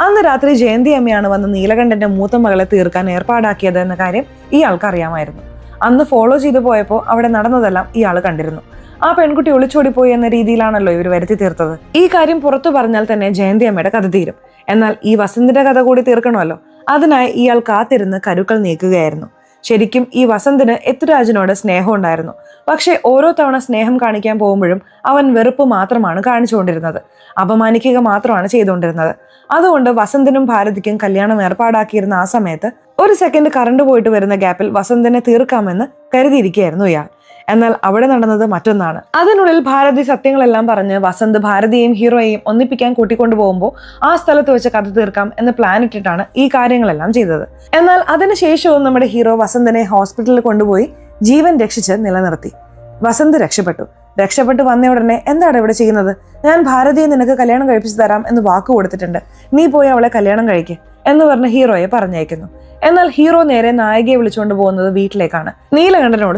അന്ന് രാത്രി ജയന്തി അമ്മയാണ് വന്ന് നീലകണ്ഠന്റെ മൂത്ത മകളെ തീർക്കാൻ ഏർപ്പാടാക്കിയത് എന്ന കാര്യം ഇയാൾക്ക് അറിയാമായിരുന്നു. അന്ന് ഫോളോ ചെയ്തു പോയപ്പോൾ അവിടെ നടന്നതെല്ലാം ഇയാൾ കണ്ടിരുന്നു. ആ പെൺകുട്ടി ഒളിച്ചോടിപ്പോയി എന്ന രീതിയിലാണല്ലോ ഇവർ വരുത്തി തീർത്തത്. ഈ കാര്യം പുറത്തു പറഞ്ഞാൽ തന്നെ ജയന്തി അമ്മയുടെ കഥ തീരും. എന്നാൽ ഈ വസന്തിന്റെ കഥ കൂടി തീർക്കണമല്ലോ. അതിനായി ഇയാൾ കാത്തിരുന്ന് കരുക്കൾ നീക്കുകയായിരുന്നു. ശരിക്കും ഈ വസന്തിന് എത്തുരാജിനോട് സ്നേഹം ഉണ്ടായിരുന്നു. പക്ഷെ ഓരോ തവണ സ്നേഹം കാണിക്കാൻ പോകുമ്പോഴും അവൻ വെറുപ്പ് മാത്രമാണ് കാണിച്ചുകൊണ്ടിരുന്നത്, അപമാനിക്കുക മാത്രമാണ് ചെയ്തുകൊണ്ടിരുന്നത്. അതുകൊണ്ട് വസന്തിനും ഭാരതിക്കും കല്യാണം ഏർപ്പാടാക്കിയിരുന്ന ആ സമയത്ത് ഒരു സെക്കൻഡ് കറണ്ട് പോയിട്ട് വരുന്ന ഗ്യാപ്പിൽ വസന്തിനെ തീർക്കാമെന്ന് കരുതിയിരിക്കുകയായിരുന്നു ഇയാൾ. എന്നാൽ അവിടെ നടന്നത് മറ്റൊന്നാണ്. അതിനുള്ളിൽ ഭാരതി സത്യങ്ങളെല്ലാം പറഞ്ഞ് വസന്ത് ഭാരതിയെയും ഹീറോയെയും ഒന്നിപ്പിക്കാൻ കൂട്ടിക്കൊണ്ടു പോകുമ്പോൾ ആ സ്ഥലത്ത് വെച്ച് കഥ തീർക്കാം എന്ന് പ്ലാൻ ഇട്ടിട്ടാണ് ഈ കാര്യങ്ങളെല്ലാം ചെയ്തത്. എന്നാൽ അതിനുശേഷവും നമ്മുടെ ഹീറോ വസന്തിനെ ഹോസ്പിറ്റലിൽ കൊണ്ടുപോയി ജീവൻ രക്ഷിച്ച് നിലനിർത്തി. വസന്ത് രക്ഷപ്പെട്ടു വന്ന ഉടനെ എന്താണ് ഇവിടെ ചെയ്യുന്നത്? ഞാൻ ഭാരതിയെ നിനക്ക് കല്യാണം കഴിപ്പിച്ചു തരാം എന്ന് വാക്ക് കൊടുത്തിട്ടുണ്ട്, നീ പോയി അവളെ കല്യാണം കഴിക്ക് എന്ന് പറഞ്ഞ് ഹീറോയെ പറഞ്ഞയക്കുന്നു. എന്നാൽ ഹീറോ നേരെ നായികയെ വിളിച്ചുകൊണ്ട് പോകുന്നത് വീട്ടിലേക്കാണ്. നീലകണ്ഠനോട്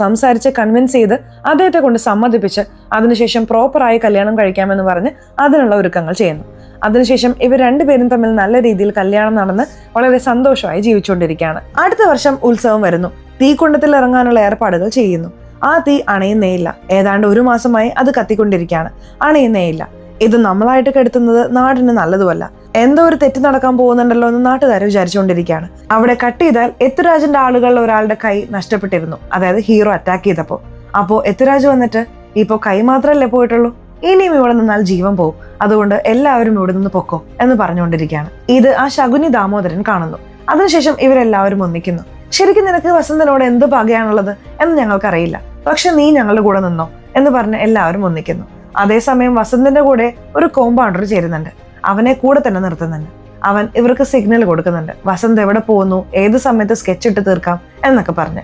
സംസാരിച്ച് കൺവിൻസ് ചെയ്ത് അദ്ദേഹത്തെ കൊണ്ട് സമ്മതിപ്പിച്ച് അതിനുശേഷം പ്രോപ്പറായി കല്യാണം കഴിക്കാമെന്ന് പറഞ്ഞ് അതിനുള്ള ഒരുക്കങ്ങൾ ചെയ്യുന്നു. അതിനുശേഷം ഇവർ രണ്ടുപേരും തമ്മിൽ നല്ല രീതിയിൽ കല്യാണം നടന്ന് വളരെ സന്തോഷമായി ജീവിച്ചുകൊണ്ടിരിക്കുകയാണ്. അടുത്ത വർഷം ഉത്സവം വരുന്നു. തീക്കുണ്ടത്തിൽ ഇറങ്ങാനുള്ള ഏർപ്പാടുകൾ ചെയ്യുന്നു. ആ തീ അണയുന്നേയില്ല. ഏതാണ്ട് 1 മാസമായി അത് കത്തിക്കൊണ്ടിരിക്കുകയാണ്, അണയുന്നേയില്ല. ഇത് നമ്മളായിട്ട് കെടുത്തുന്നത് നാടിന് നല്ലതുമല്ല. എന്തോ ഒരു തെറ്റ് നടക്കാൻ പോകുന്നുണ്ടല്ലോ എന്ന് നാട്ടുകാർ വിചാരിച്ചുകൊണ്ടിരിക്കുകയാണ്. അവിടെ കട്ട് ചെയ്താൽ എത്തുരാജിന്റെ ആളുകളിൽ ഒരാളുടെ കൈ നഷ്ടപ്പെട്ടിരുന്നു, അതായത് ഹീറോ അറ്റാക്ക് ചെയ്തപ്പോ. അപ്പോ എത്തുരാജ് വന്നിട്ട് ഇപ്പോ കൈ മാത്രമല്ലേ പോയിട്ടുള്ളൂ, ഇനിയും ഇവിടെ നിന്നാൽ ജീവൻ പോകും, അതുകൊണ്ട് എല്ലാവരും ഇവിടെ നിന്ന് പൊക്കോ എന്ന് പറഞ്ഞുകൊണ്ടിരിക്കുകയാണ്. ഇത് ആ ശകുനി ദാമോദരൻ കാണുന്നു. അതിനുശേഷം ഇവരെല്ലാവരും ഒന്നിക്കുന്നു. ശരിക്കും നിനക്ക് വസന്തനോട് എന്ത് പകയാണുള്ളത് എന്ന് ഞങ്ങൾക്കറിയില്ല, പക്ഷെ നീ ഞങ്ങളുടെ കൂടെ നിന്നോ എന്ന് പറഞ്ഞ് എല്ലാവരും ഒന്നിക്കുന്നു. അതേസമയം വസന്തിന്റെ കൂടെ ഒരു കോമ്പൗണ്ടർ ചേരുന്നുണ്ട്. അവനെ കൂടെ തന്നെ നിർത്തുന്നുണ്ട്. അവൻ ഇവർക്ക് സിഗ്നൽ കൊടുക്കുന്നുണ്ട്, വസന്ത് എവിടെ പോകുന്നു, ഏത് സമയത്ത് സ്കെച്ച് ഇട്ട് തീർക്കാം എന്നൊക്കെ പറഞ്ഞ്.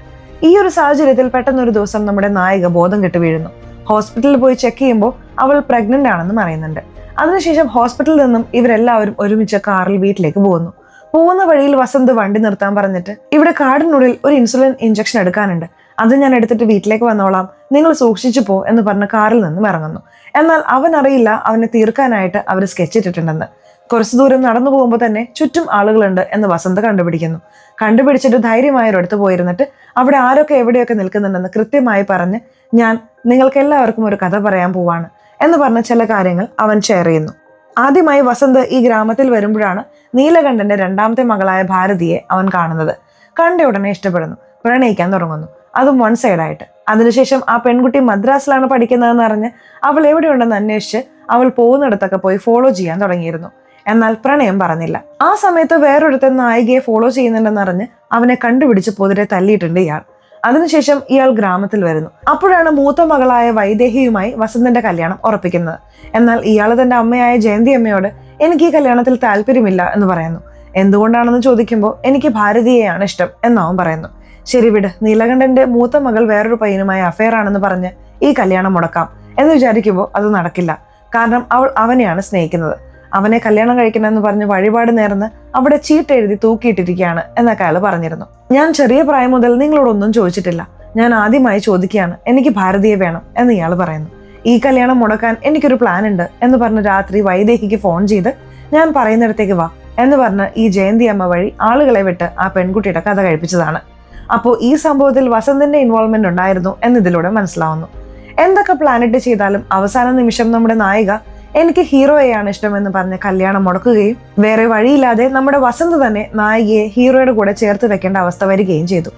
ഈ ഒരു സാഹചര്യത്തിൽ പെട്ടെന്നൊരു ദിവസം നമ്മുടെ നായിക ബോധം കെട്ട് വീഴുന്നു. ഹോസ്പിറ്റലിൽ പോയി ചെക്ക് ചെയ്യുമ്പോൾ അവൾ പ്രഗ്നന്റ് ആണെന്നും അറിയുന്നുണ്ട്. അതിനുശേഷം ഹോസ്പിറ്റലിൽ നിന്നും ഇവരെല്ലാവരും ഒരുമിച്ച് കാറിൽ വീട്ടിലേക്ക് പോകുന്ന വഴിയിൽ വസന്ത് വണ്ടി നിർത്താൻ പറഞ്ഞിട്ട്, ഇവിടെ കാടിനുള്ളിൽ ഒരു ഇൻസുലിൻ ഇഞ്ചക്ഷൻ എടുക്കാനുണ്ട്, അത് ഞാൻ എടുത്തിട്ട് വീട്ടിലേക്ക് വന്നോളാം, നിങ്ങൾ സൂക്ഷിച്ചു പോ എന്ന് പറഞ്ഞ് കാറിൽ നിന്നും ഇറങ്ങുന്നു. എന്നാൽ അവൻ അറിയില്ല അവനെ തീർക്കാനായിട്ട് അവർ സ്കെച്ച് ഇട്ടിട്ടുണ്ടെന്ന്. കുറച്ചു ദൂരം നടന്നു പോകുമ്പോൾ തന്നെ ചുറ്റും ആളുകളുണ്ട് എന്ന് വസന്ത് കണ്ടുപിടിച്ചിട്ട് ധൈര്യമായൊരിടത്ത് പോയിരുന്നിട്ട് അവിടെ ആരൊക്കെ എവിടെയൊക്കെ നിൽക്കുന്നുണ്ടെന്ന് കൃത്യമായി പറഞ്ഞ്, ഞാൻ നിങ്ങൾക്ക് എല്ലാവർക്കും ഒരു കഥ പറയാൻ പോവാണ് എന്ന് പറഞ്ഞ ചില കാര്യങ്ങൾ അവൻ ഷെയർ ചെയ്യുന്നു. ആദ്യമായി വസന്ത് ഈ ഗ്രാമത്തിൽ വരുമ്പോഴാണ് നീലകണ്ഠന്റെ 2ാമത്തെ മകളായ ഭാരതിയെ അവൻ കാണുന്നത്. കണ്ട ഉടനെ ഇഷ്ടപ്പെടുന്നു, പ്രണയിക്കാൻ തുടങ്ങുന്നു, അതും 1 സൈഡായിട്ട്. അതിനുശേഷം ആ പെൺകുട്ടി മദ്രാസിലാണ് പഠിക്കുന്നതെന്ന് അറിഞ്ഞ് അവൾ എവിടെയുണ്ടെന്ന് അന്വേഷിച്ച് അവൾ പോകുന്നിടത്തൊക്കെ പോയി ഫോളോ ചെയ്യാൻ തുടങ്ങിയിരുന്നു. എന്നാൽ പ്രണയം പറഞ്ഞില്ല. ആ സമയത്ത് വേറൊരുത്തൻ നായികയെ ഫോളോ ചെയ്യുന്നുണ്ടെന്ന് അറിഞ്ഞ് അവനെ കണ്ടുപിടിച്ച് പൊതിരെ തല്ലിയിട്ടുണ്ട് ഇയാൾ. അതിനുശേഷം ഇയാൾ ഗ്രാമത്തിൽ വരുന്നു. അപ്പോഴാണ് മൂത്ത മകളായ വൈദേഹിയുമായി വസന്തന്റെ കല്യാണം ഉറപ്പിക്കുന്നത്. എന്നാൽ ഇയാൾ തന്റെ അമ്മയായ ജയന്തി അമ്മയോട് എനിക്ക് ഈ കല്യാണത്തിൽ താല്പര്യമില്ല എന്ന് പറയുന്നു. എന്തുകൊണ്ടാണെന്ന് ചോദിക്കുമ്പോൾ എനിക്ക് ഭാരതിയെയാണ് ഇഷ്ടം എന്നവൻ പറയുന്നു. ശരി വിട്, നീലകണ്ഠന്റെ മൂത്ത മകൾ വേറൊരു പയ്യനുമായി അഫെയർ ആണെന്ന് പറഞ്ഞ് ഈ കല്യാണം മുടക്കാം എന്ന് വിചാരിക്കുമ്പോൾ അത് നടക്കില്ല. കാരണം അവൾ അവനെയാണ് സ്നേഹിക്കുന്നത്. അവനെ കല്യാണം കഴിക്കണമെന്ന് പറഞ്ഞ് വഴിപാട് നേർന്ന് അവിടെ ചീട്ടെഴുതി തൂക്കിയിട്ടിരിക്കുകയാണ് എന്നൊക്കെ അയാൾ പറഞ്ഞിരുന്നു. ഞാൻ ചെറിയ പ്രായം മുതൽ നിങ്ങളോടൊന്നും ചോദിച്ചിട്ടില്ല, ഞാൻ ആദ്യമായി ചോദിക്കുകയാണ്, എനിക്ക് ഭാരതിയെ വേണം എന്ന് ഇയാൾ പറയുന്നു. ഈ കല്യാണം മുടക്കാൻ എനിക്കൊരു പ്ലാൻ ഉണ്ട് എന്ന് പറഞ്ഞ് രാത്രി വൈദേഹിക്ക് ഫോൺ ചെയ്ത് ഞാൻ പറയുന്നിടത്തേക്ക് വാ എന്ന് പറഞ്ഞ് ഈ ജയന്തി അമ്മ വഴി ആളുകളെ വിട്ട് ആ പെൺകുട്ടിയുടെ കഥ കഴിപ്പിച്ചതാണ്. അപ്പോൾ ഈ സംഭവത്തിൽ വസന്തിന്റെ ഇൻവോൾവ്മെന്റ് ഉണ്ടായിരുന്നു എന്നിതിലൂടെ മനസ്സിലാവുന്നു. എന്തൊക്കെ പ്ലാനിട്ട് ചെയ്താലും അവസാന നിമിഷം നമ്മുടെ നായിക എനിക്ക് ഹീറോയെയാണ് ഇഷ്ടമെന്ന് പറഞ്ഞ് കല്യാണം മുടക്കുകയും വേറെ വഴിയില്ലാതെ നമ്മുടെ വസന്ത് തന്നെ നായികയെ ഹീറോയുടെ കൂടെ ചേർത്ത് വെക്കേണ്ട അവസ്ഥ വരികയും ചെയ്തു.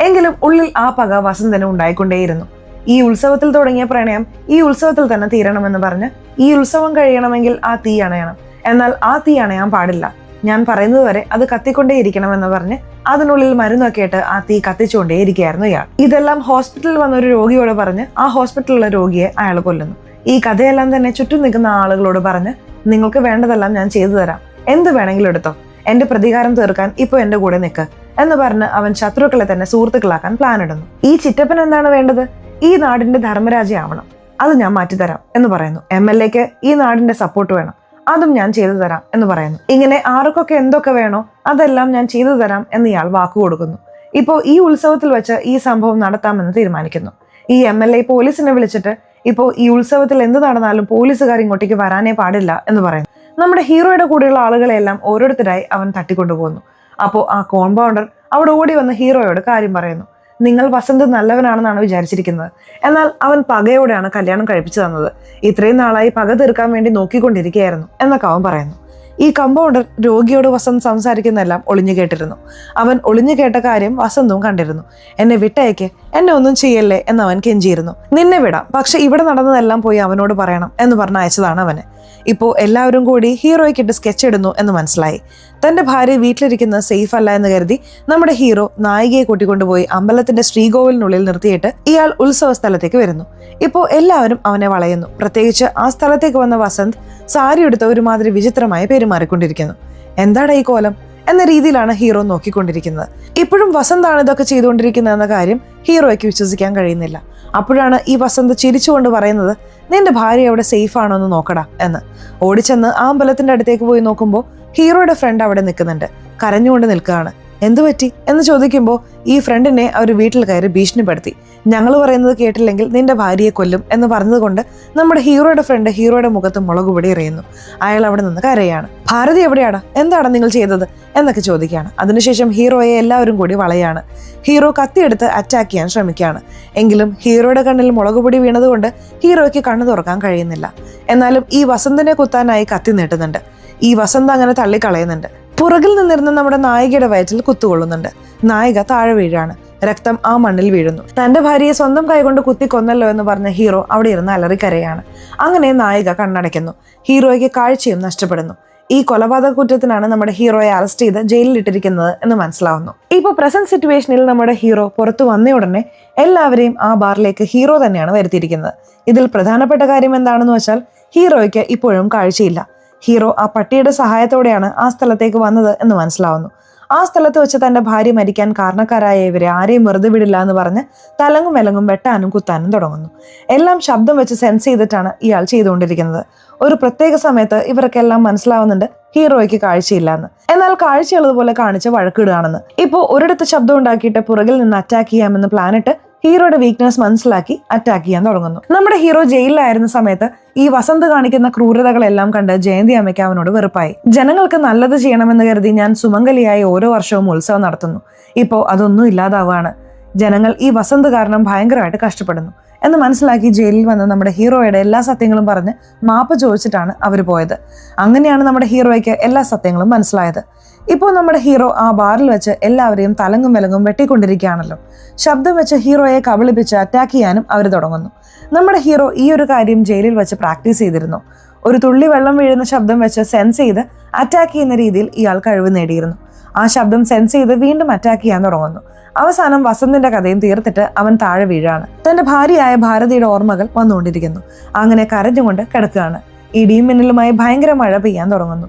എങ്കിലും ഉള്ളിൽ ആ പക വസന്തന് ഉണ്ടായിക്കൊണ്ടേയിരുന്നു. ഈ ഉത്സവത്തിൽ തുടങ്ങിയ പ്രണയം ഈ ഉത്സവത്തിൽ തന്നെ തീരണമെന്ന് പറഞ്ഞ് ഈ ഉത്സവം കഴിയണമെങ്കിൽ ആ തീ അണയണം, എന്നാൽ ആ തീ അണയാൻ പാടില്ല, ഞാൻ പറയുന്നത് വരെ അത് കത്തിക്കൊണ്ടേയിരിക്കണമെന്ന് പറഞ്ഞ് അതിനുള്ളിൽ മരുന്നൊക്കെ ഇട്ട് ആ തീ കത്തിച്ചുകൊണ്ടേയിരിക്കുകയായിരുന്നു ഇയാൾ. ഇതെല്ലാം ഹോസ്പിറ്റലിൽ വന്ന ഒരു രോഗിയോട് പറഞ്ഞ് ആ ഹോസ്പിറ്റലിലുള്ള രോഗിയെ അയാൾ കൊല്ലുന്നു. ഈ കഥയെല്ലാം തന്നെ ചുറ്റും നിൽക്കുന്ന ആളുകളോട് പറഞ്ഞ് നിങ്ങൾക്ക് വേണ്ടതെല്ലാം ഞാൻ ചെയ്തു തരാം, എന്ത് വേണമെങ്കിലും എടുത്തോ, എന്റെ പ്രതികാരം തീർക്കാൻ ഇപ്പൊ എന്റെ കൂടെ നിൽക്ക് എന്ന് പറഞ്ഞ് അവൻ ശത്രുക്കളെ തന്നെ സുഹൃത്തുക്കളാക്കാൻ പ്ലാൻ ഇടുന്നു. ഈ ചിറ്റപ്പൻ എന്താണ് വേണ്ടത്? ഈ നാടിന്റെ ധർമ്മരാജയാവണം, അത് ഞാൻ മാറ്റിത്തരാം എന്ന് പറയുന്നു. MLAക്ക് ഈ നാടിന്റെ സപ്പോർട്ട് വേണം, അതും ഞാൻ ചെയ്തു തരാം എന്ന് പറയുന്നു. ഇങ്ങനെ ആർക്കൊക്കെ എന്തൊക്കെ വേണോ അതെല്ലാം ഞാൻ ചെയ്തു തരാം എന്ന് ഇയാൾ വാക്കു കൊടുക്കുന്നു. ഇപ്പോൾ ഈ ഉത്സവത്തിൽ വെച്ച് ഈ സംഭവം നടത്താമെന്ന് തീരുമാനിക്കുന്നു. ഈ MLA പോലീസിനെ വിളിച്ചിട്ട് ഇപ്പോൾ ഈ ഉത്സവത്തിൽ എന്ത് നടന്നാലും പോലീസുകാർ ഇങ്ങോട്ടേക്ക് വരാനേ പാടില്ല എന്ന് പറയുന്നു. നമ്മുടെ ഹീറോയുടെ കൂടെയുള്ള ആളുകളെല്ലാം ഓരോരുത്തരായി അവൻ തട്ടിക്കൊണ്ടുപോകുന്നു. അപ്പോൾ ആ കോമ്പൗണ്ടർ അവിടെ ഓടി വന്ന് ഹീറോയോട് കാര്യം പറയുന്നു. നിങ്ങൾ വസന്ത് നല്ലവനാണെന്നാണ് വിചാരിച്ചിരിക്കുന്നത്, എന്നാൽ അവൻ പകയോടെയാണ് കല്യാണം കഴിപ്പിച്ചു തന്നത്, ഇത്രയും നാളായി പക തീർക്കാൻ വേണ്ടി നോക്കിക്കൊണ്ടിരിക്കുകയായിരുന്നു എന്നൊക്കെ അവൻ പറയുന്നു. ഈ കമ്പൗണ്ടർ രോഗിയോട് വസന്ത് സംസാരിക്കുന്നതെല്ലാം ഒളിഞ്ഞു കേട്ടിരുന്നു. അവൻ ഒളിഞ്ഞു കേട്ട കാര്യം വസന്തും കണ്ടിരുന്നു. എന്നെ വിട്ടയക്ക്, എന്നെ ഒന്നും ചെയ്യല്ലേ എന്ന് അവൻ കെഞ്ചിയിരുന്നു. നിന്നെ വിടാം, പക്ഷെ ഇവിടെ നടന്നതെല്ലാം പോയി അവനോട് പറയണം എന്ന് പറഞ്ഞ് അയച്ചതാണ് അവന്. ഇപ്പോൾ എല്ലാവരും കൂടി ഹീറോയ്ക്കിട്ട് സ്കെച്ച് ഇടുന്നു എന്ന് മനസ്സിലായി. തന്റെ ഭാര്യ വീട്ടിലിരിക്കുന്നത് സേഫ് അല്ല എന്ന് കരുതി നമ്മുടെ ഹീറോ നായികയെ കൂട്ടിക്കൊണ്ടുപോയി അമ്പലത്തിന്റെ ശ്രീകോവിലിനുള്ളിൽ നിർത്തിയിട്ട് ഇയാൾ ഉത്സവ സ്ഥലത്തേക്ക് വരുന്നു. ഇപ്പോൾ എല്ലാവരും അവനെ വളയുന്നു. പ്രത്യേകിച്ച് ആ സ്ഥലത്തേക്ക് വന്ന വസന്ത് സാരി എടുത്ത് ഒരുമാതിരി വിചിത്രമായി പെരുമാറിക്കൊണ്ടിരിക്കുന്നു. എന്താണ് ഈ കോലം എന്ന രീതിയിലാണ് ഹീറോ നോക്കിക്കൊണ്ടിരിക്കുന്നത്. ഇപ്പോഴും വസന്താണ് ഇതൊക്കെ ചെയ്തുകൊണ്ടിരിക്കുന്നത് എന്ന കാര്യം ഹീറോയ്ക്ക് വിശ്വസിക്കാൻ കഴിയുന്നില്ല. അപ്പോഴാണ് ഈ വസന്ത് ചിരിച്ചുകൊണ്ട് പറയുന്നത്, നിന്റെ ഭാര്യ അവിടെ സേഫ് ആണോ എന്ന് നോക്കടാ എന്ന്. ഓടിച്ചെന്ന് ആ അമ്പലത്തിന്റെ അടുത്തേക്ക് പോയി നോക്കുമ്പോൾ ഹീറോയുടെ ഫ്രണ്ട് അവിടെ നിൽക്കുന്നുണ്ട്. കരഞ്ഞുകൊണ്ട് നിൽക്കുകയാണ്. എന്തു പറ്റി എന്ന് ചോദിക്കുമ്പോൾ ഈ ഫ്രണ്ടിനെ അവർ വീട്ടിൽ കയറി ഭീഷണിപ്പെടുത്തി. ഞങ്ങൾ പറയുന്നത് കേട്ടില്ലെങ്കിൽ നിന്റെ ഭാര്യയെ കൊല്ലും എന്ന് പറഞ്ഞതുകൊണ്ട് നമ്മുടെ ഹീറോയുടെ ഫ്രണ്ട് ഹീറോയുടെ മുഖത്ത് മുളകുപൊടി എറിയുന്നു. അയാൾ അവിടെ നിന്ന് കരയാണ്. ഭാരതി എവിടെയാടാ, എന്താണ് നിങ്ങൾ ചെയ്തത് എന്നൊക്കെ ചോദിക്കുകയാണ്. അതിനുശേഷം ഹീറോയെ എല്ലാവരും കൂടി വളയാണ്. ഹീറോ കത്തിയെടുത്ത് അറ്റാക്ക് ചെയ്യാൻ ശ്രമിക്കുകയാണ്. എങ്കിലും ഹീറോയുടെ കണ്ണിൽ മുളകുപൊടി വീണതുകൊണ്ട് ഹീറോയ്ക്ക് കണ്ണു തുറക്കാൻ കഴിയുന്നില്ല. എന്നാലും ഈ വസന്തിനെ കുത്താനായി കത്തി നീട്ടുന്നുണ്ട്. ഈ വസന്ത് അങ്ങനെ തള്ളിക്കളയുന്നുണ്ട്. പുറകിൽ നിന്നിരുന്ന നമ്മുടെ നായികയുടെ വയറ്റിൽ കുത്തുകൊള്ളുന്നുണ്ട്. നായിക താഴെ വീഴാണ്. രക്തം ആ മണ്ണിൽ വീഴുന്നു. തന്റെ ഭാര്യയെ സ്വന്തം കൈകൊണ്ട് കുത്തി കൊന്നല്ലോ എന്ന് പറഞ്ഞ ഹീറോ അവിടെ ഇരുന്ന് അലറിക്കരയാണ്. അങ്ങനെ നായിക കണ്ണടയ്ക്കുന്നു. ഹീറോയ്ക്ക് കാഴ്ചയും നഷ്ടപ്പെടുന്നു. ഈ കൊലപാതക കുറ്റത്തിനാണ് നമ്മുടെ ഹീറോയെ അറസ്റ്റ് ചെയ്ത് ജയിലിൽ ഇട്ടിരിക്കുന്നത് എന്ന് മനസ്സിലാവുന്നു. ഇപ്പോൾ പ്രസന്റ് സിറ്റുവേഷനിൽ നമ്മുടെ ഹീറോ പുറത്തു വന്ന ഉടനെ എല്ലാവരെയും ആ ബാറിലേക്ക് ഹീറോ തന്നെയാണ് വരുത്തിയിരിക്കുന്നത്. ഇതിൽ പ്രധാനപ്പെട്ട കാര്യം എന്താണെന്ന് വെച്ചാൽ ഹീറോയ്ക്ക് ഇപ്പോഴും കാഴ്ചയില്ല. ഹീറോ ആ പട്ടിയുടെ സഹായത്തോടെയാണ് ആ സ്ഥലത്തേക്ക് വന്നത് എന്ന് മനസ്സിലാവുന്നു. ആ സ്ഥലത്ത് വെച്ച് തന്റെ ഭാര്യ മരിക്കാൻ കാരണക്കാരായ ഇവരെ ആരെയും വെറുതെ വിടില്ല എന്ന് പറഞ്ഞ് തലങ്ങും വിലങ്ങും വെട്ടാനും കുത്താനും തുടങ്ങുന്നു. എല്ലാം ശബ്ദം വെച്ച് സെൻസ് ചെയ്തിട്ടാണ് ഇയാൾ ചെയ്തുകൊണ്ടിരിക്കുന്നത്. ഒരു പ്രത്യേക സമയത്ത് ഇവർക്കെല്ലാം മനസ്സിലാവുന്നുണ്ട് ഹീറോയ്ക്ക് കാഴ്ചയില്ല എന്ന്. എന്നാൽ കാഴ്ചയുള്ളതുപോലെ കാണിച്ച് വഴക്കിടുകയാണെന്ന്. ഇപ്പോൾ ഒരിടത്ത് ശബ്ദം ഉണ്ടാക്കിയിട്ട് പുറകിൽ നിന്ന് അറ്റാക്ക് ചെയ്യാമെന്ന് പ്ലാനിട്ട് ഹീറോയുടെ വീക്ക്നെസ് മനസ്സിലാക്കി അറ്റാക്ക് ചെയ്യാൻ തുടങ്ങുന്നു. നമ്മുടെ ഹീറോ ജയിലിലായിരുന്ന സമയത്ത് ഈ വസന്ത് കാണിക്കുന്ന ക്രൂരതകളെല്ലാം കണ്ട് ജയന്തി അമ്മയ്ക്ക് അവനോട് വെറുപ്പായി. ജനങ്ങൾക്ക് നല്ലത് ചെയ്യണമെന്ന് കരുതി ഞാൻ സുമംഗലിയായി ഓരോ വർഷവും ഉത്സവം നടത്തുന്നു. ഇപ്പോൾ അതൊന്നും ഇല്ലാതാവാണ്. ജനങ്ങൾ ഈ വസന്ത് കാരണം ഭയങ്കരമായിട്ട് കഷ്ടപ്പെടുന്നു എന്ന് മനസ്സിലാക്കി ജയിലിൽ വന്ന് നമ്മുടെ ഹീറോയുടെ എല്ലാ സത്യങ്ങളും പറഞ്ഞ് മാപ്പ് ചോദിച്ചിട്ടാണ് അവർ പോയത്. അങ്ങനെയാണ് നമ്മുടെ ഹീറോയ്ക്ക് എല്ലാ സത്യങ്ങളും മനസ്സിലായത്. ഇപ്പോൾ നമ്മുടെ ഹീറോ ആ ബാറിൽ വെച്ച് എല്ലാവരെയും തലങ്ങും വിലങ്ങും വെട്ടിക്കൊണ്ടിരിക്കുകയാണല്ലോ. ശബ്ദം വെച്ച് ഹീറോയെ കബളിപ്പിച്ച് അറ്റാക്ക് ചെയ്യാനും അവർ തുടങ്ങുന്നു. നമ്മുടെ ഹീറോ ഈ ഒരു കാര്യം ജയിലിൽ വെച്ച് പ്രാക്ടീസ് ചെയ്തിരുന്നു. ഒരു തുള്ളി വെള്ളം വീഴുന്ന ശബ്ദം വെച്ച് സെൻസ് ചെയ്ത് അറ്റാക്ക് ചെയ്യുന്ന രീതിയിൽ ഇയാൾ കഴിവ് നേടിയിരുന്നു. ആ ശബ്ദം സെൻസ് ചെയ്ത് വീണ്ടും അറ്റാക്ക് ചെയ്യാൻ തുടങ്ങുന്നു. അവസാനം വസന്തിന്റെ കഥയും തീർത്തിട്ട് അവൻ താഴെ വീഴാണ്. തന്റെ ഭാര്യയായ ഭാരതിയുടെ ഓർമ്മകൾ വന്നുകൊണ്ടിരിക്കുന്നു. അങ്ങനെ കരഞ്ഞുകൊണ്ട് കിടക്കുകയാണ്. ഇടിയും മിന്നലുമായി ഭയങ്കര മഴ പെയ്യാൻ തുടങ്ങുന്നു.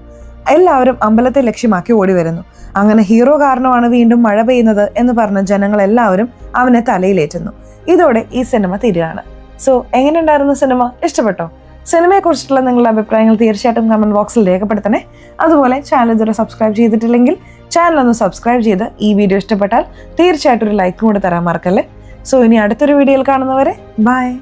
എല്ലാവരും അമ്പലത്തെ ലക്ഷ്യമാക്കി ഓടി വരുന്നു. അങ്ങനെ ഹീറോ കാരണമാണ് വീണ്ടും മഴ പെയ്യുന്നത് എന്ന് പറഞ്ഞ ജനങ്ങൾ എല്ലാവരും അവനെ തലയിലേറ്റുന്നു. ഇതോടെ ഈ സിനിമ തീരുകയാണ്. സോ എങ്ങനെയുണ്ടായിരുന്നു സിനിമ? ഇഷ്ടപ്പെട്ടോ? സിനിമയെ കുറിച്ചിട്ടുള്ള നിങ്ങളുടെ അഭിപ്രായങ്ങൾ തീർച്ചയായിട്ടും കമന്റ് ബോക്സിൽ രേഖപ്പെടുത്തണേ. അതുപോലെ ചാനൽ ഇതുവരെ സബ്സ്ക്രൈബ് ചെയ്തിട്ടില്ലെങ്കിൽ ചാനൽ ഒന്ന് സബ്സ്ക്രൈബ് ചെയ്ത് ഈ വീഡിയോ ഇഷ്ടപ്പെട്ടാൽ തീർച്ചയായിട്ടും ഒരു ലൈക്കും കൂടെ തരാൻ മറക്കല്ലേ. സോ ഇനി അടുത്തൊരു വീഡിയോയിൽ കാണുന്നവരെ ബൈ.